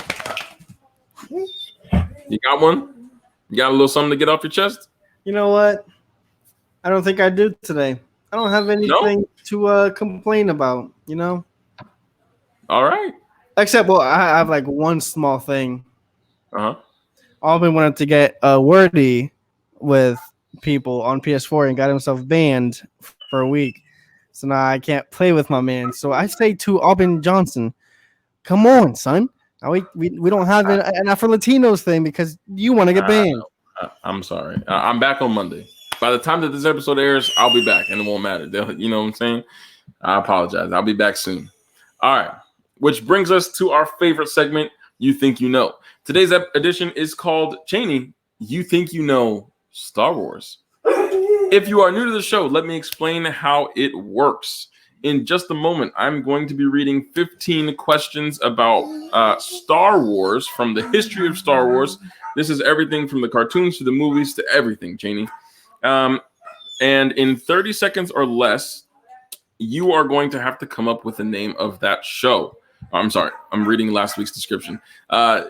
You got one? You got a little something to get off your chest?
You know what? I don't think I do today. I don't have anything to complain about, you know?
All right.
Except, well, I have like one small thing.
Uh-huh.
Auburn wanted to get wordy with people on PS4 and got himself banned for a week. So now I can't play with my man. So I say to Auburn Johnson, come on, son. Now we don't have an AfroLatinos thing because you want to get banned.
I'm sorry. I'm back on Monday. By the time that this episode airs, I'll be back, and it won't matter. You know what I'm saying? I apologize. I'll be back soon. All right. Which brings us to our favorite segment, You Think You Know. Today's edition is called Cheney, You Think You Know Star Wars. If you are new to the show, let me explain how it works. In just a moment, I'm going to be reading 15 questions about Star Wars, from the history of Star Wars. This is everything from the cartoons to the movies to everything, Cheney. And in 30 seconds or less, you are going to have to come up with the name of that show. I'm sorry, I'm reading last week's description.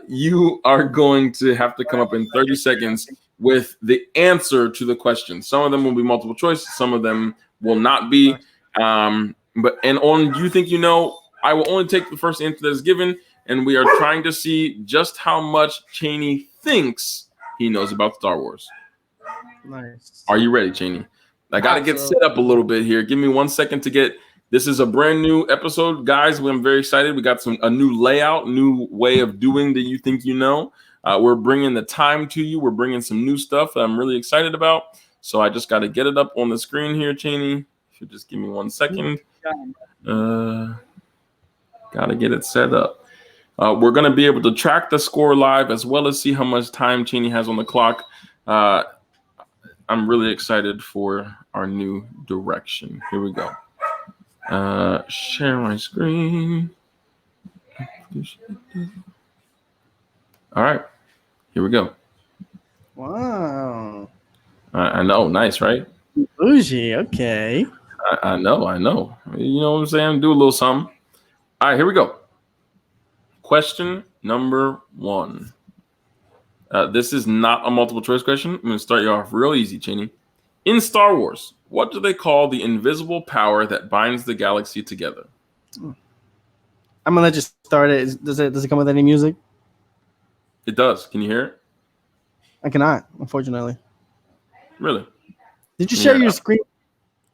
You are going to have to come up in 30 seconds with the answer to the question. Some of them will be multiple choice, some of them will not be. But on You Think You Know, I will only take the first answer that is given, and we are trying to see just how much Cheney thinks he knows about Star Wars.
Nice.
Are you ready, Cheney? I got to get set up a little bit here. Give me 1 second to get. This is a brand new episode, guys. I'm very excited. We got a new layout, new way of doing the You Think You Know. We're bringing the time to you. We're bringing some new stuff that I'm really excited about. So I just got to get it up on the screen here, Cheney. If you just give me 1 second. Got to get it set up. We're going to be able to track the score live as well as see how much time Cheney has on the clock. I'm really excited for our new direction. Here we go. Share my screen. All right. Here we go.
Wow.
I know. Nice, right?
Bougie. Okay.
I know. You know what I'm saying? Do a little something. All right. Here we go. Question number 1. This is not a multiple choice question. I'm going to start you off real easy, Cheney. In Star Wars, what do they call the invisible power that binds the galaxy together?
I'm gonna let you start it. Does it come with any music?
It does. Can you hear it?
I cannot, unfortunately.
Really?
Did you share your screen?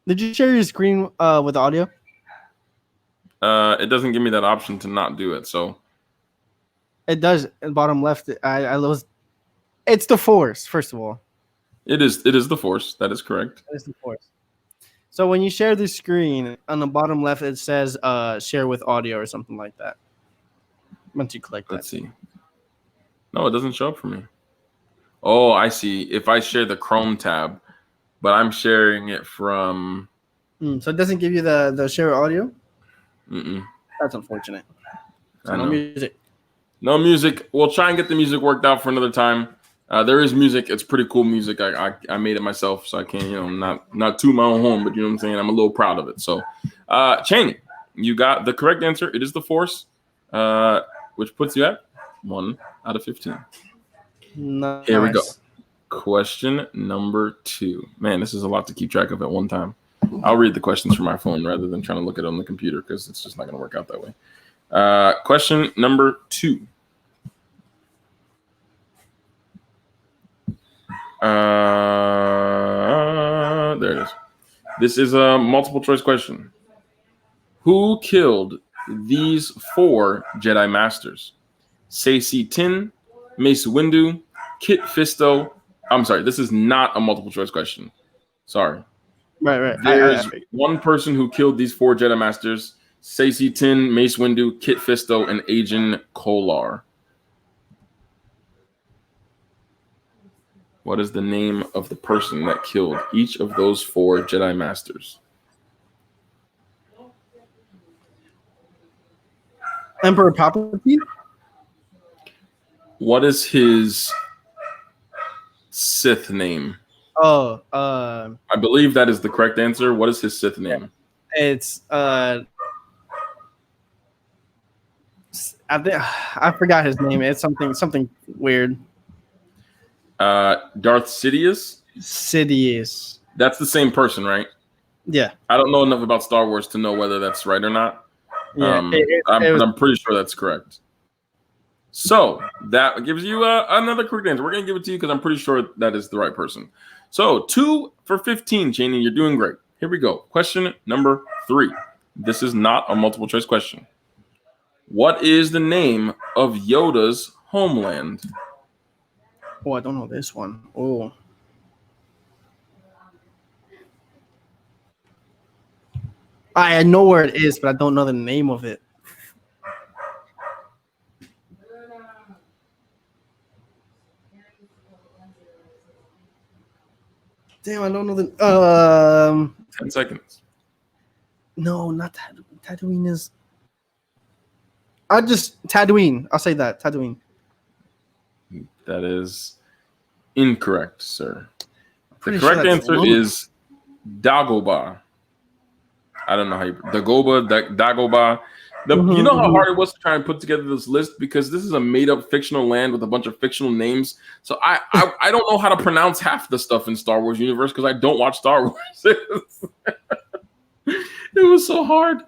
Did you share your screen with audio?
It doesn't give me that option to not do it. So
it does. In bottom left, it's the Force. First of all.
It is the Force. That is correct.
It is the Force. So when you share the screen, on the bottom left, it says share with audio or something like that. Once you click that.
Let's see. No, it doesn't show up for me. Oh, I see. If I share the Chrome tab, but I'm sharing it from...
So it doesn't give you the share audio?
Mm-mm.
That's unfortunate. So
I know.
No music.
No music. We'll try and get the music worked out for another time. There is music. It's pretty cool music. I made it myself, so I can't, not toot my own horn, but you know what I'm saying? I'm a little proud of it. So, Cheney, you got the correct answer. It is the Force, which puts you at 1 out of 15.
Nice.
Here we go. Question number 2. Man, this is a lot to keep track of at one time. I'll read the questions from my phone rather than trying to look at it on the computer because it's just not going to work out that way. Question number 2. There it is. This is a multiple choice question. Who killed these 4 Jedi Masters? Saesee Tiin, Mace Windu, Kit Fisto. I'm sorry, this is not a multiple choice question. Sorry.
Right.
There's one person who killed these 4 Jedi Masters. Stacey Tin, Mace Windu, Kit Fisto, and Agent Kolar. What is the name of the person that killed each of those 4 Jedi Masters?
Emperor Palpatine?
What is his Sith name?
Oh,
I believe that is the correct answer. What is his Sith name?
it's I forgot his name. It's something weird.
Darth Sidious.
Sidious.
That's the same person, right?
Yeah.
I don't know enough about Star Wars to know whether that's right or not.
Yeah.
I'm pretty sure that's correct. So that gives you another correct answer. We're gonna give it to you because I'm pretty sure that is the right person. So 2 for 15, Cheney. You're doing great. Here we go. Question number 3. This is not a multiple choice question. What is the name of Yoda's homeland?
Oh, I don't know this one. Oh. I know where it is, but I don't know the name of it. Damn, I don't know the
10 seconds.
No, not Tatooine. Tatooine is Tatooine. I'll say that. Tatooine.
That is incorrect, sir. The
Pretty
correct
sure
answer is Dagobah. I don't know how you Dagobah. You know how hard it was to try and put together this list because this is a made-up fictional land with a bunch of fictional names. So I don't know how to pronounce half the stuff in Star Wars universe because I don't watch Star Wars. It was so hard.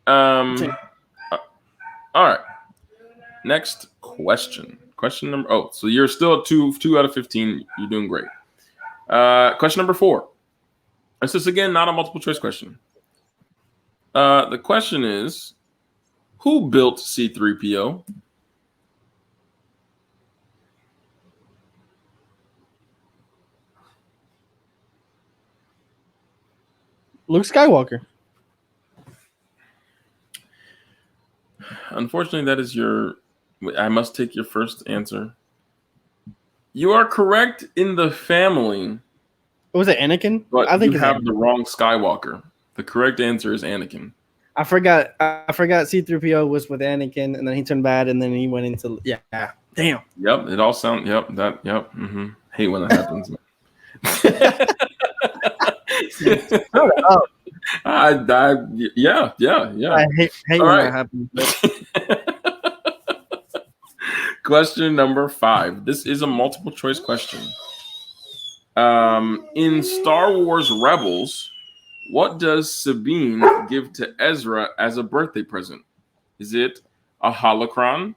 All right. Next question. Question number. Oh, so you're still at 2 out of 15. You're doing great. Question number 4. This is again not a multiple choice question. The question is, who built C-3PO?
Luke Skywalker.
Unfortunately, that is your. I must take your first answer. You are correct in the family.
Was it Anakin?
But
I think
you have the wrong Skywalker. The correct answer is Anakin.
I forgot C-3PO was with Anakin, and then he turned bad, and then he went into Damn.
Yep, it all sounds. Yep, that. Yep. Mm-hmm. Hate when that happens, man. Yeah.
I hate when that happens.
Question number 5. This is a multiple choice question. In Star Wars Rebels, what does Sabine give to Ezra as a birthday present? Is it a holocron,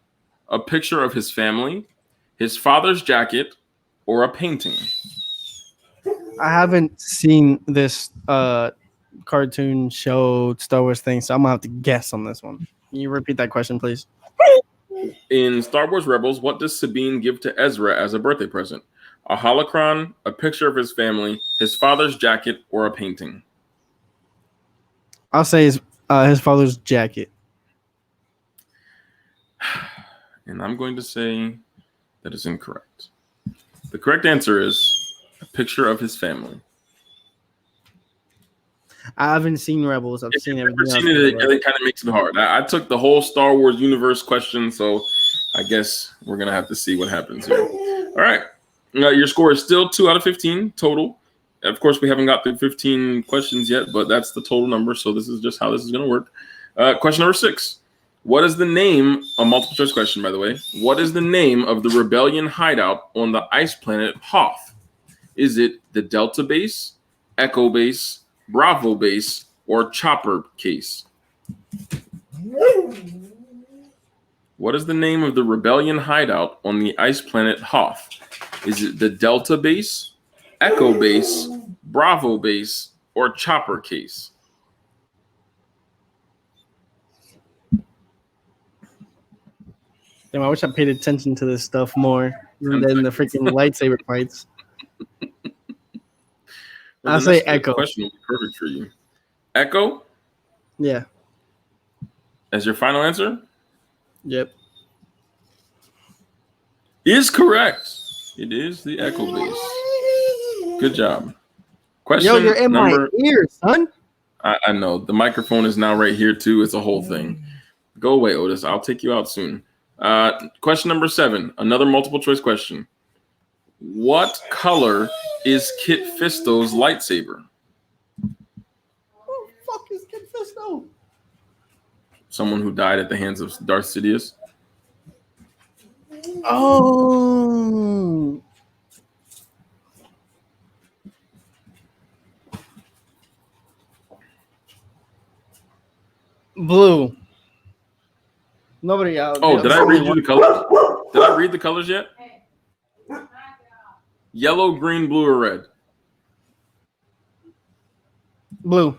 a picture of his family, his father's jacket, or a painting?
I haven't seen this cartoon show Star Wars thing, so I'm gonna have to guess on this one. Can you repeat that question, please?
In Star Wars Rebels, what does Sabine give to Ezra as a birthday present? A holocron, a picture of his family, his father's jacket, or a painting?
I'll say his father's jacket.
And I'm going to say that is incorrect. The correct answer is a picture of his family.
I haven't seen Rebels. I've seen everything.
It kind of makes it hard. I took the whole Star Wars universe question, so I guess we're going to have to see what happens here. All right. Your score is still 2 out of 15 total. Of course, we haven't got through 15 questions yet, but that's the total number, so this is just how this is going to work. Question number 6. What is the name, a multiple choice question, by the way, what is the name of the rebellion hideout on the ice planet Hoth? Is it the Delta Base, Echo Base, Bravo Base, or Chopper Case? What is the name of the rebellion hideout on the ice planet Hoth? Is it the Delta Base, Echo Base, Bravo Base, or Chopper Case?
Damn, I wish I paid attention to this stuff more than the freaking lightsaber fights.
Well, I'll say Echo. Question will be perfect for you. Echo?
Yeah.
As your final answer?
Yep.
Is correct. It is the echo base. Good job. Question
Yo, you're in
number.
my ear, son.
I know the microphone is now right here too. It's a whole thing. Go away, Otis. I'll take you out soon. Question number 7. Another multiple choice question. What color is Kit Fisto's lightsaber?
Who the fuck is Kid Fisto?
Someone who died at the hands of Darth Sidious.
Oh. Blue. Nobody out.
Oh, did I read you the colors? Did I read the colors yet? Yellow, green, blue, or red?
Blue.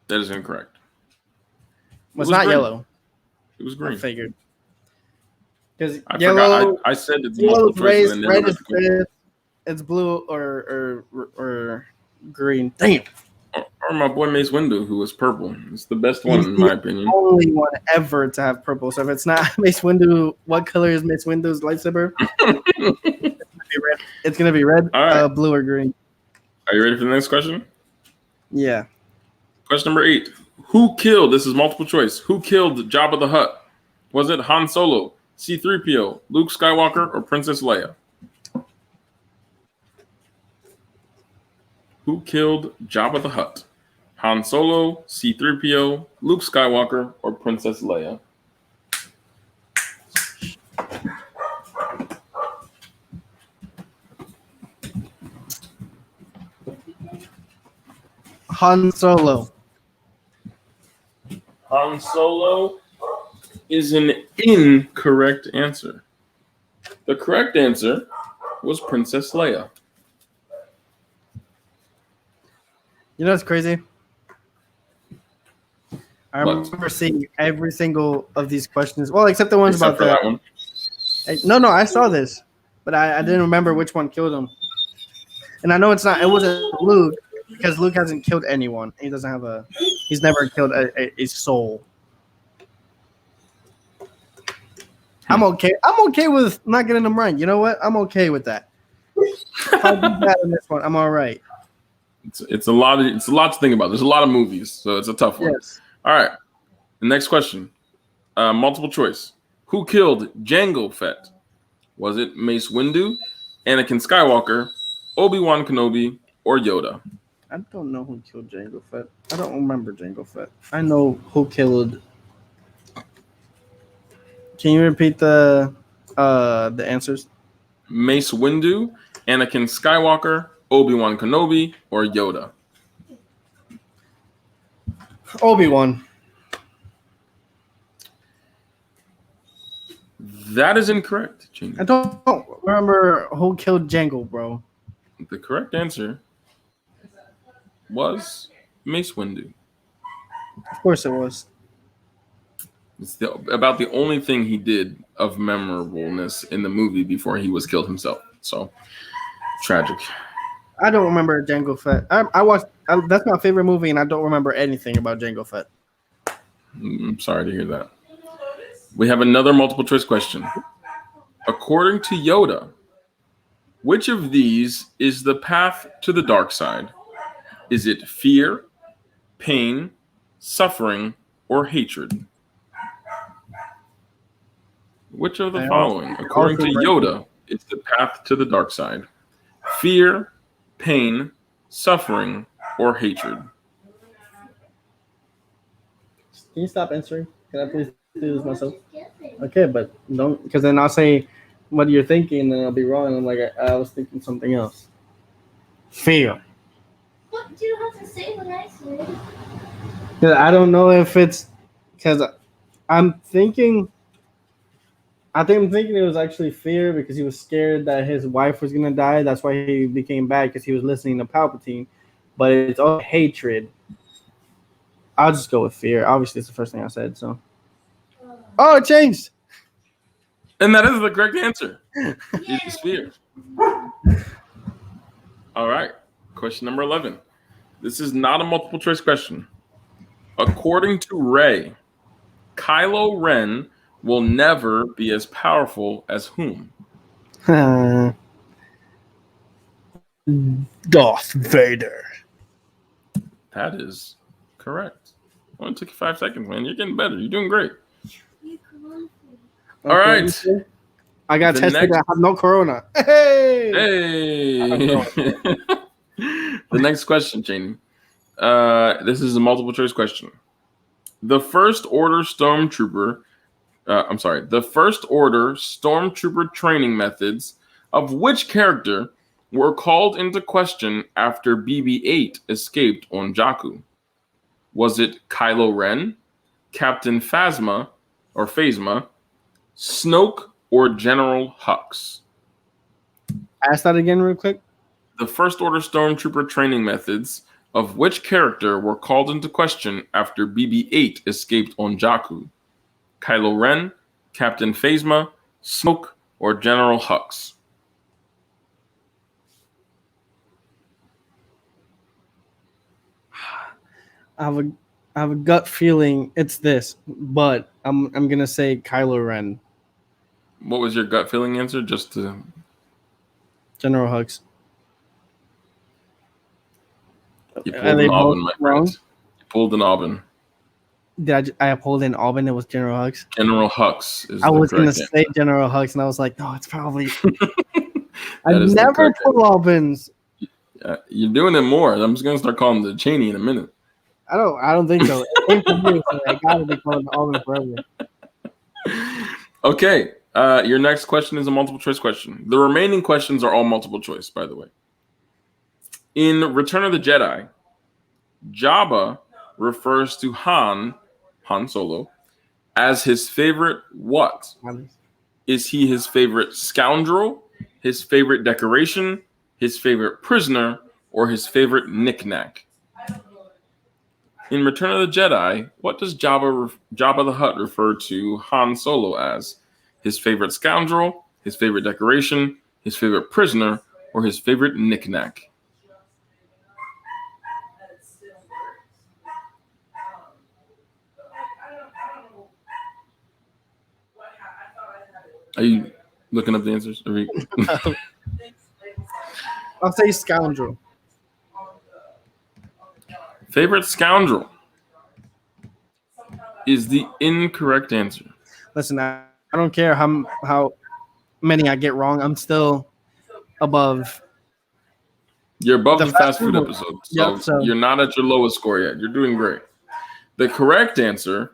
That is incorrect.
Was not
green.
yellow.
It was green.
I figured. Because
I
yellow.
forgot. I said it's multiple choice. And then
red is fifth. It's blue or green. Damn.
Or my boy Mace Windu, who was purple. It's the best one in my opinion.
Only one ever to have purple. So if it's not Mace Windu, what color is Mace Windu's lightsaber? It's gonna be red,
right.
Blue, or green.
Are you ready for the next question?
Yeah.
Question number 8. Who killed? This is multiple choice. Who killed Jabba the Hutt? Was it Han Solo, C-3PO, Luke Skywalker, or Princess Leia? Who killed Jabba the Hutt? Han Solo, C-3PO, Luke Skywalker, or Princess Leia?
Han Solo.
Han Solo is an incorrect answer. The correct answer was Princess Leia.
You know what's crazy? I remember seeing every single of these questions. Well, except the ones about
that one.
No, I saw this, but I didn't remember which one killed him. And I know it wasn't Luke, because Luke hasn't killed anyone. He's never killed a soul. I'm okay with not getting them right. You know what? I'm okay with that. If I do bad in this one, I'm all right.
It's a lot to think about. There's a lot of movies, so it's a tough one.
Yes.
All right. The next question. Multiple choice. Who killed Jango Fett? Was it Mace Windu, Anakin Skywalker, Obi-Wan Kenobi, or Yoda?
I don't know who killed Jango Fett. I don't remember Jango Fett. I know who killed. Can you repeat the answers?
Mace Windu, Anakin Skywalker, Obi-Wan Kenobi, or Yoda?
Obi-Wan.
That is incorrect, Gene.
I don't remember who killed Jango, bro.
The correct answer was Mace Windu.
Of course it was.
It's about the only thing he did of memorableness in the movie before he was killed himself. So, tragic.
I don't remember Jango Fett. I watched. That's my favorite movie, and I don't remember anything about Jango Fett.
I'm sorry to hear that. We have another multiple choice question. According to Yoda, which of these is the path to the dark side? Is it fear, pain, suffering, or hatred? Which of the following, according to Yoda, is the path to the dark side? Fear, pain, suffering, or hatred?
Can you stop answering? Can I please do this myself? Okay, but don't, because then I'll say what you're thinking, and then I'll be wrong. And I'm like, I was thinking something else. Fear.
What do you have to say what I said?
Because I don't know if it's because I'm thinking it was actually fear, because he was scared that his wife was gonna die. That's why he became bad, because he was listening to Palpatine. But it's all hatred. I'll just go with fear. Obviously, it's the first thing I said. So, oh, it changed.
And that is the correct answer. It is fear. All right. Question number 11. This is not a multiple choice question. According to Rey, Kylo Ren will never be as powerful as whom?
Darth Vader.
That is correct. Only took you 5 seconds, man. You're getting better. You're doing great. All right.
I got
The
tested.
next-
I have no corona. Hey.
Hey. The next question, Cheney. This is a multiple choice question. The First Order Stormtrooper training methods of which character were called into question after BB-8 escaped on Jakku? Was it Kylo Ren, Captain Phasma, Snoke, or General Hux?
Ask that again real quick.
The First Order Stormtrooper training methods of which character were called into question after BB-8 escaped on Jakku? Kylo Ren, Captain Phasma, Snoke, or General Hux?
I have a gut feeling it's this, but I'm gonna say Kylo Ren.
What was your gut feeling answer? Just to
General Hux.
you pulled an Auburn, my friend. You pulled an Auburn.
Did I pulled in Auburn? It was General Hux.
General Hux is
I was
the
gonna
correct
say General Hux, and I was like, no, it's probably. I
That is the
never
correct
pull Auburn's.
You're doing it more. I'm just gonna start calling the Cheney in a minute.
I don't think so. It came from you, so I gotta be calling Auburn forever.
Okay. Your next question is a multiple choice question. The remaining questions are all multiple choice, by the way. In Return of the Jedi, Jabba refers to Han Solo, as his favorite what? Is he his favorite scoundrel, his favorite decoration, his favorite prisoner, or his favorite knickknack? In Return of the Jedi, what does Jabba the Hutt refer to Han Solo as? His favorite scoundrel, his favorite decoration, his favorite prisoner, or his favorite knickknack? Are you looking up the answers?
I'll say scoundrel.
Favorite scoundrel is the incorrect answer.
Listen, I don't care how many I get wrong. I'm still above.
You're above the fast food episode, so you're not at your lowest score yet. You're doing great. The correct answer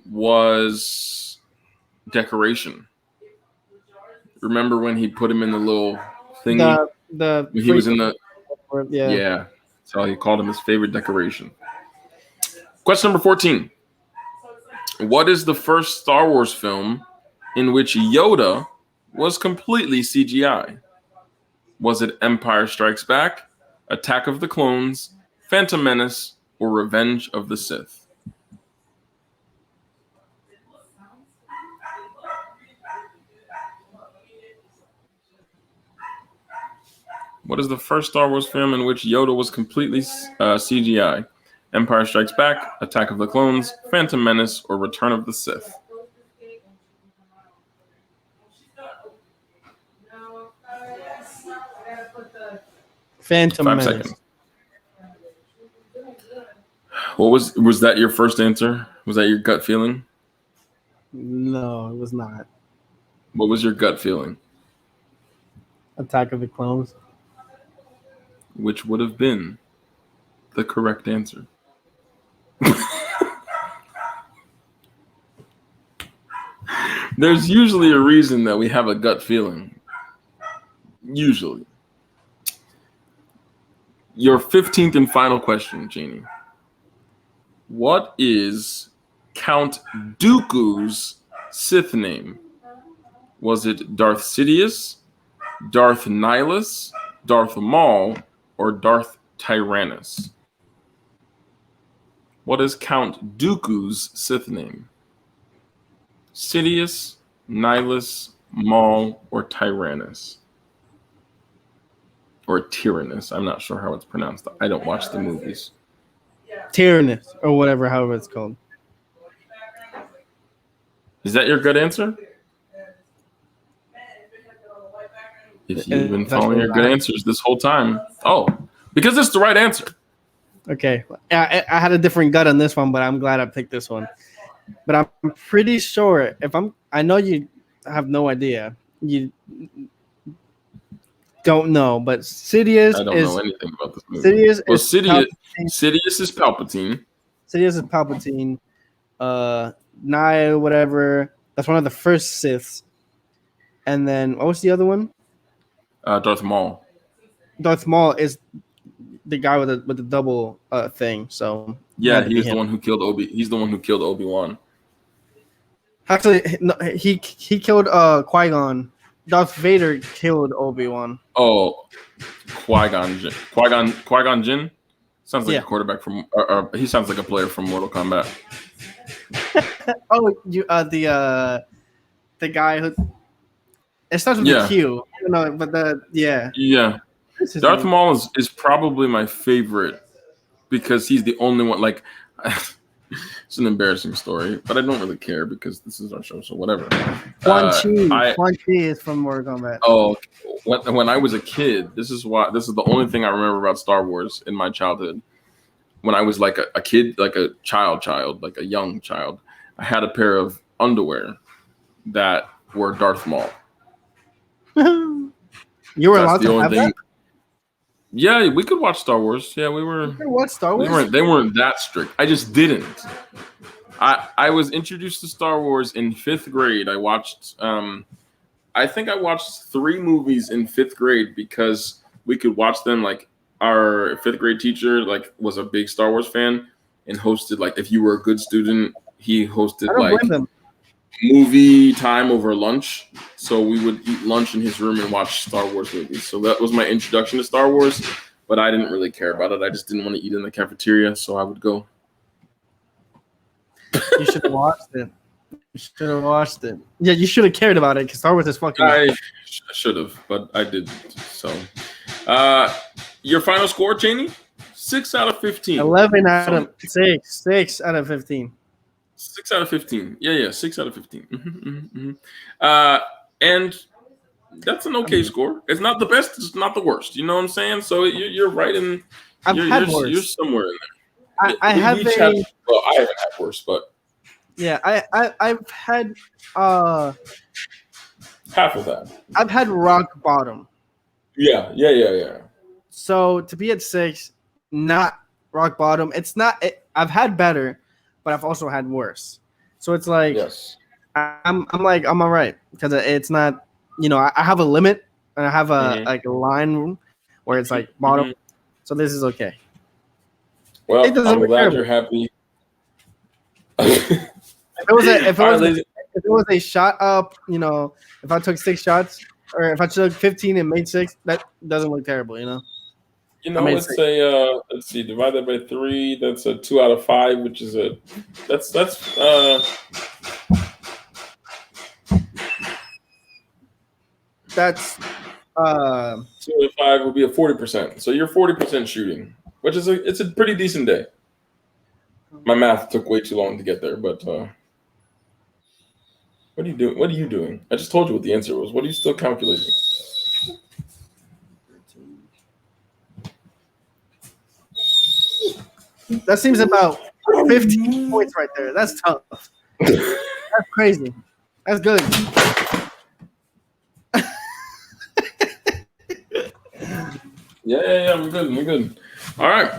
was decoration. Remember when he put him in the little thingy? He was in the yeah. So he called him his favorite decoration. Question number 14. What is the first Star Wars film in which Yoda was completely CGI? Was it Empire Strikes Back, Attack of the Clones, Phantom Menace, or Revenge of the Sith? What is the first Star Wars film in which Yoda was completely CGI? Empire Strikes Back, Attack of the Clones, Phantom Menace, or Return of the Sith?
Phantom
5
Menace.
seconds. What was that your first answer? Was that your gut feeling?
No, it was not.
What was your gut feeling?
Attack of the Clones.
Which would have been the correct answer. There's usually a reason that we have a gut feeling. Usually. Your 15th and final question, Jeannie. What is Count Dooku's Sith name? Was it Darth Sidious, Darth Nihilus, Darth Maul, or Darth Tyrannus? What is Count Dooku's Sith name? Sidious, Nihilus, Maul, or Tyrannus? Or Tyrannus. I'm not sure how it's pronounced. I don't watch the movies.
Tyrannus, or whatever, however it's called.
Is that your good answer? If you've been following your good answers this whole time. Oh, because it's the right answer.
Okay. I had a different gut on this one, but I'm glad I picked this one. But I'm pretty sure I know you have no idea. You don't know, but Sidious
I don't know anything about this movie.
Sidious
is Palpatine.
Sidious is Palpatine. Naya, whatever. That's one of the first Siths. And then what was the other one?
Darth Maul.
Darth Maul is the guy with the double thing. So
yeah, he's the one who killed He's the one who killed Obi-Wan.
Actually, no, he killed Qui-Gon. Darth Vader killed Obi-Wan.
Oh, Qui-Gon Jinn sounds like a quarterback from. He sounds like a player from Mortal Kombat.
Oh, you the guy who it starts with a Q. No, but yeah.
Darth Maul is probably my favorite because he's the only one. Like, it's an embarrassing story, but I don't really care because this is our show, so whatever.
Quan Chi is from Mortal Kombat.
Oh, when I was a kid, this is the only thing I remember about Star Wars in my childhood. When I was like a kid, like a child, like a young child, I had a pair of underwear that were Darth Maul.
You were allowed to have that?
Yeah, we could watch Star Wars. Yeah, we were.
You could watch Star Wars?
They weren't that strict. I just didn't. I was introduced to Star Wars in 5th grade. I watched. I think I watched 3 movies in 5th grade because we could watch them. Like our 5th grade teacher, like was a big Star Wars fan and hosted. Like if you were a good student, he hosted like movie time over lunch. So we would eat lunch in his room and watch Star Wars movies. So that was my introduction to Star Wars, but I didn't really care about it. I just didn't want to eat in the cafeteria, so I would go.
You should have watched it. Yeah, you should have cared about it because Star Wars is fucking.
I should have, but I didn't. So, your final score, Cheney? 6 out of 15.
11 out of 6. 6 out of 15.
6 out of 15. Yeah, 6 out of 15. And that's an okay score. It's not the best. It's not the worst. You know what I'm saying? So you're right in. You're somewhere in there.
I haven't had
worse, but
yeah, I've had
half of that.
I've had rock bottom.
Yeah.
So to be at 6, not rock bottom. It's not. I've had better, but I've also had worse. So it's like I'm all right because it's not. You know, I have a limit and I have a like a line where it's like bottom. So this is okay.
Well, I'm glad you're happy.
If it was a shot up, you know, if I took 6 shots or if I took 15 and made 6, that doesn't look terrible, you know.
Let's say let's see, divided by 3, that's a 2 out of 5, which is that's 2 out of 5 would be a 40%. So you're 40% shooting, which is it's a pretty decent day. My math took way too long to get there, but what are you doing? What are you doing? I just told you what the answer was. What are you still calculating?
That seems about 15 points right there. That's tough. That's crazy. That's good.
Yeah, we're good. All right.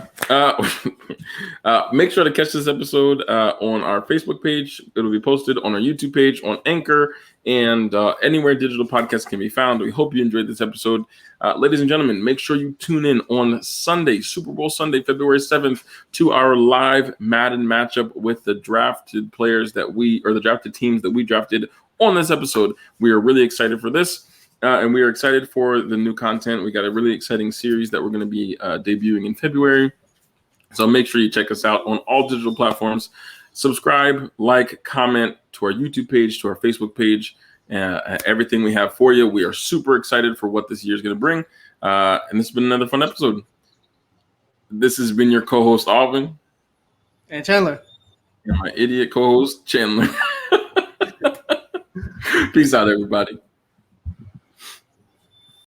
Make sure to catch this episode on our Facebook page. It'll be posted on our YouTube page, on Anchor, and anywhere digital podcasts can be found. We hope you enjoyed this episode. Ladies and gentlemen, make sure you tune in on Sunday, Super Bowl Sunday, February 7th, to our live Madden matchup with the drafted players the drafted teams that we drafted on this episode. We are really excited for this. And we are excited for the new content. We got a really exciting series that we're going to be debuting in February. So make sure you check us out on all digital platforms. Subscribe, like, comment to our YouTube page, to our Facebook page, everything we have for you. We are super excited for what this year is going to bring. And this has been another fun episode. This has been your co-host, Alvin.
And Chandler.
And my idiot co-host, Chandler. Peace out, everybody.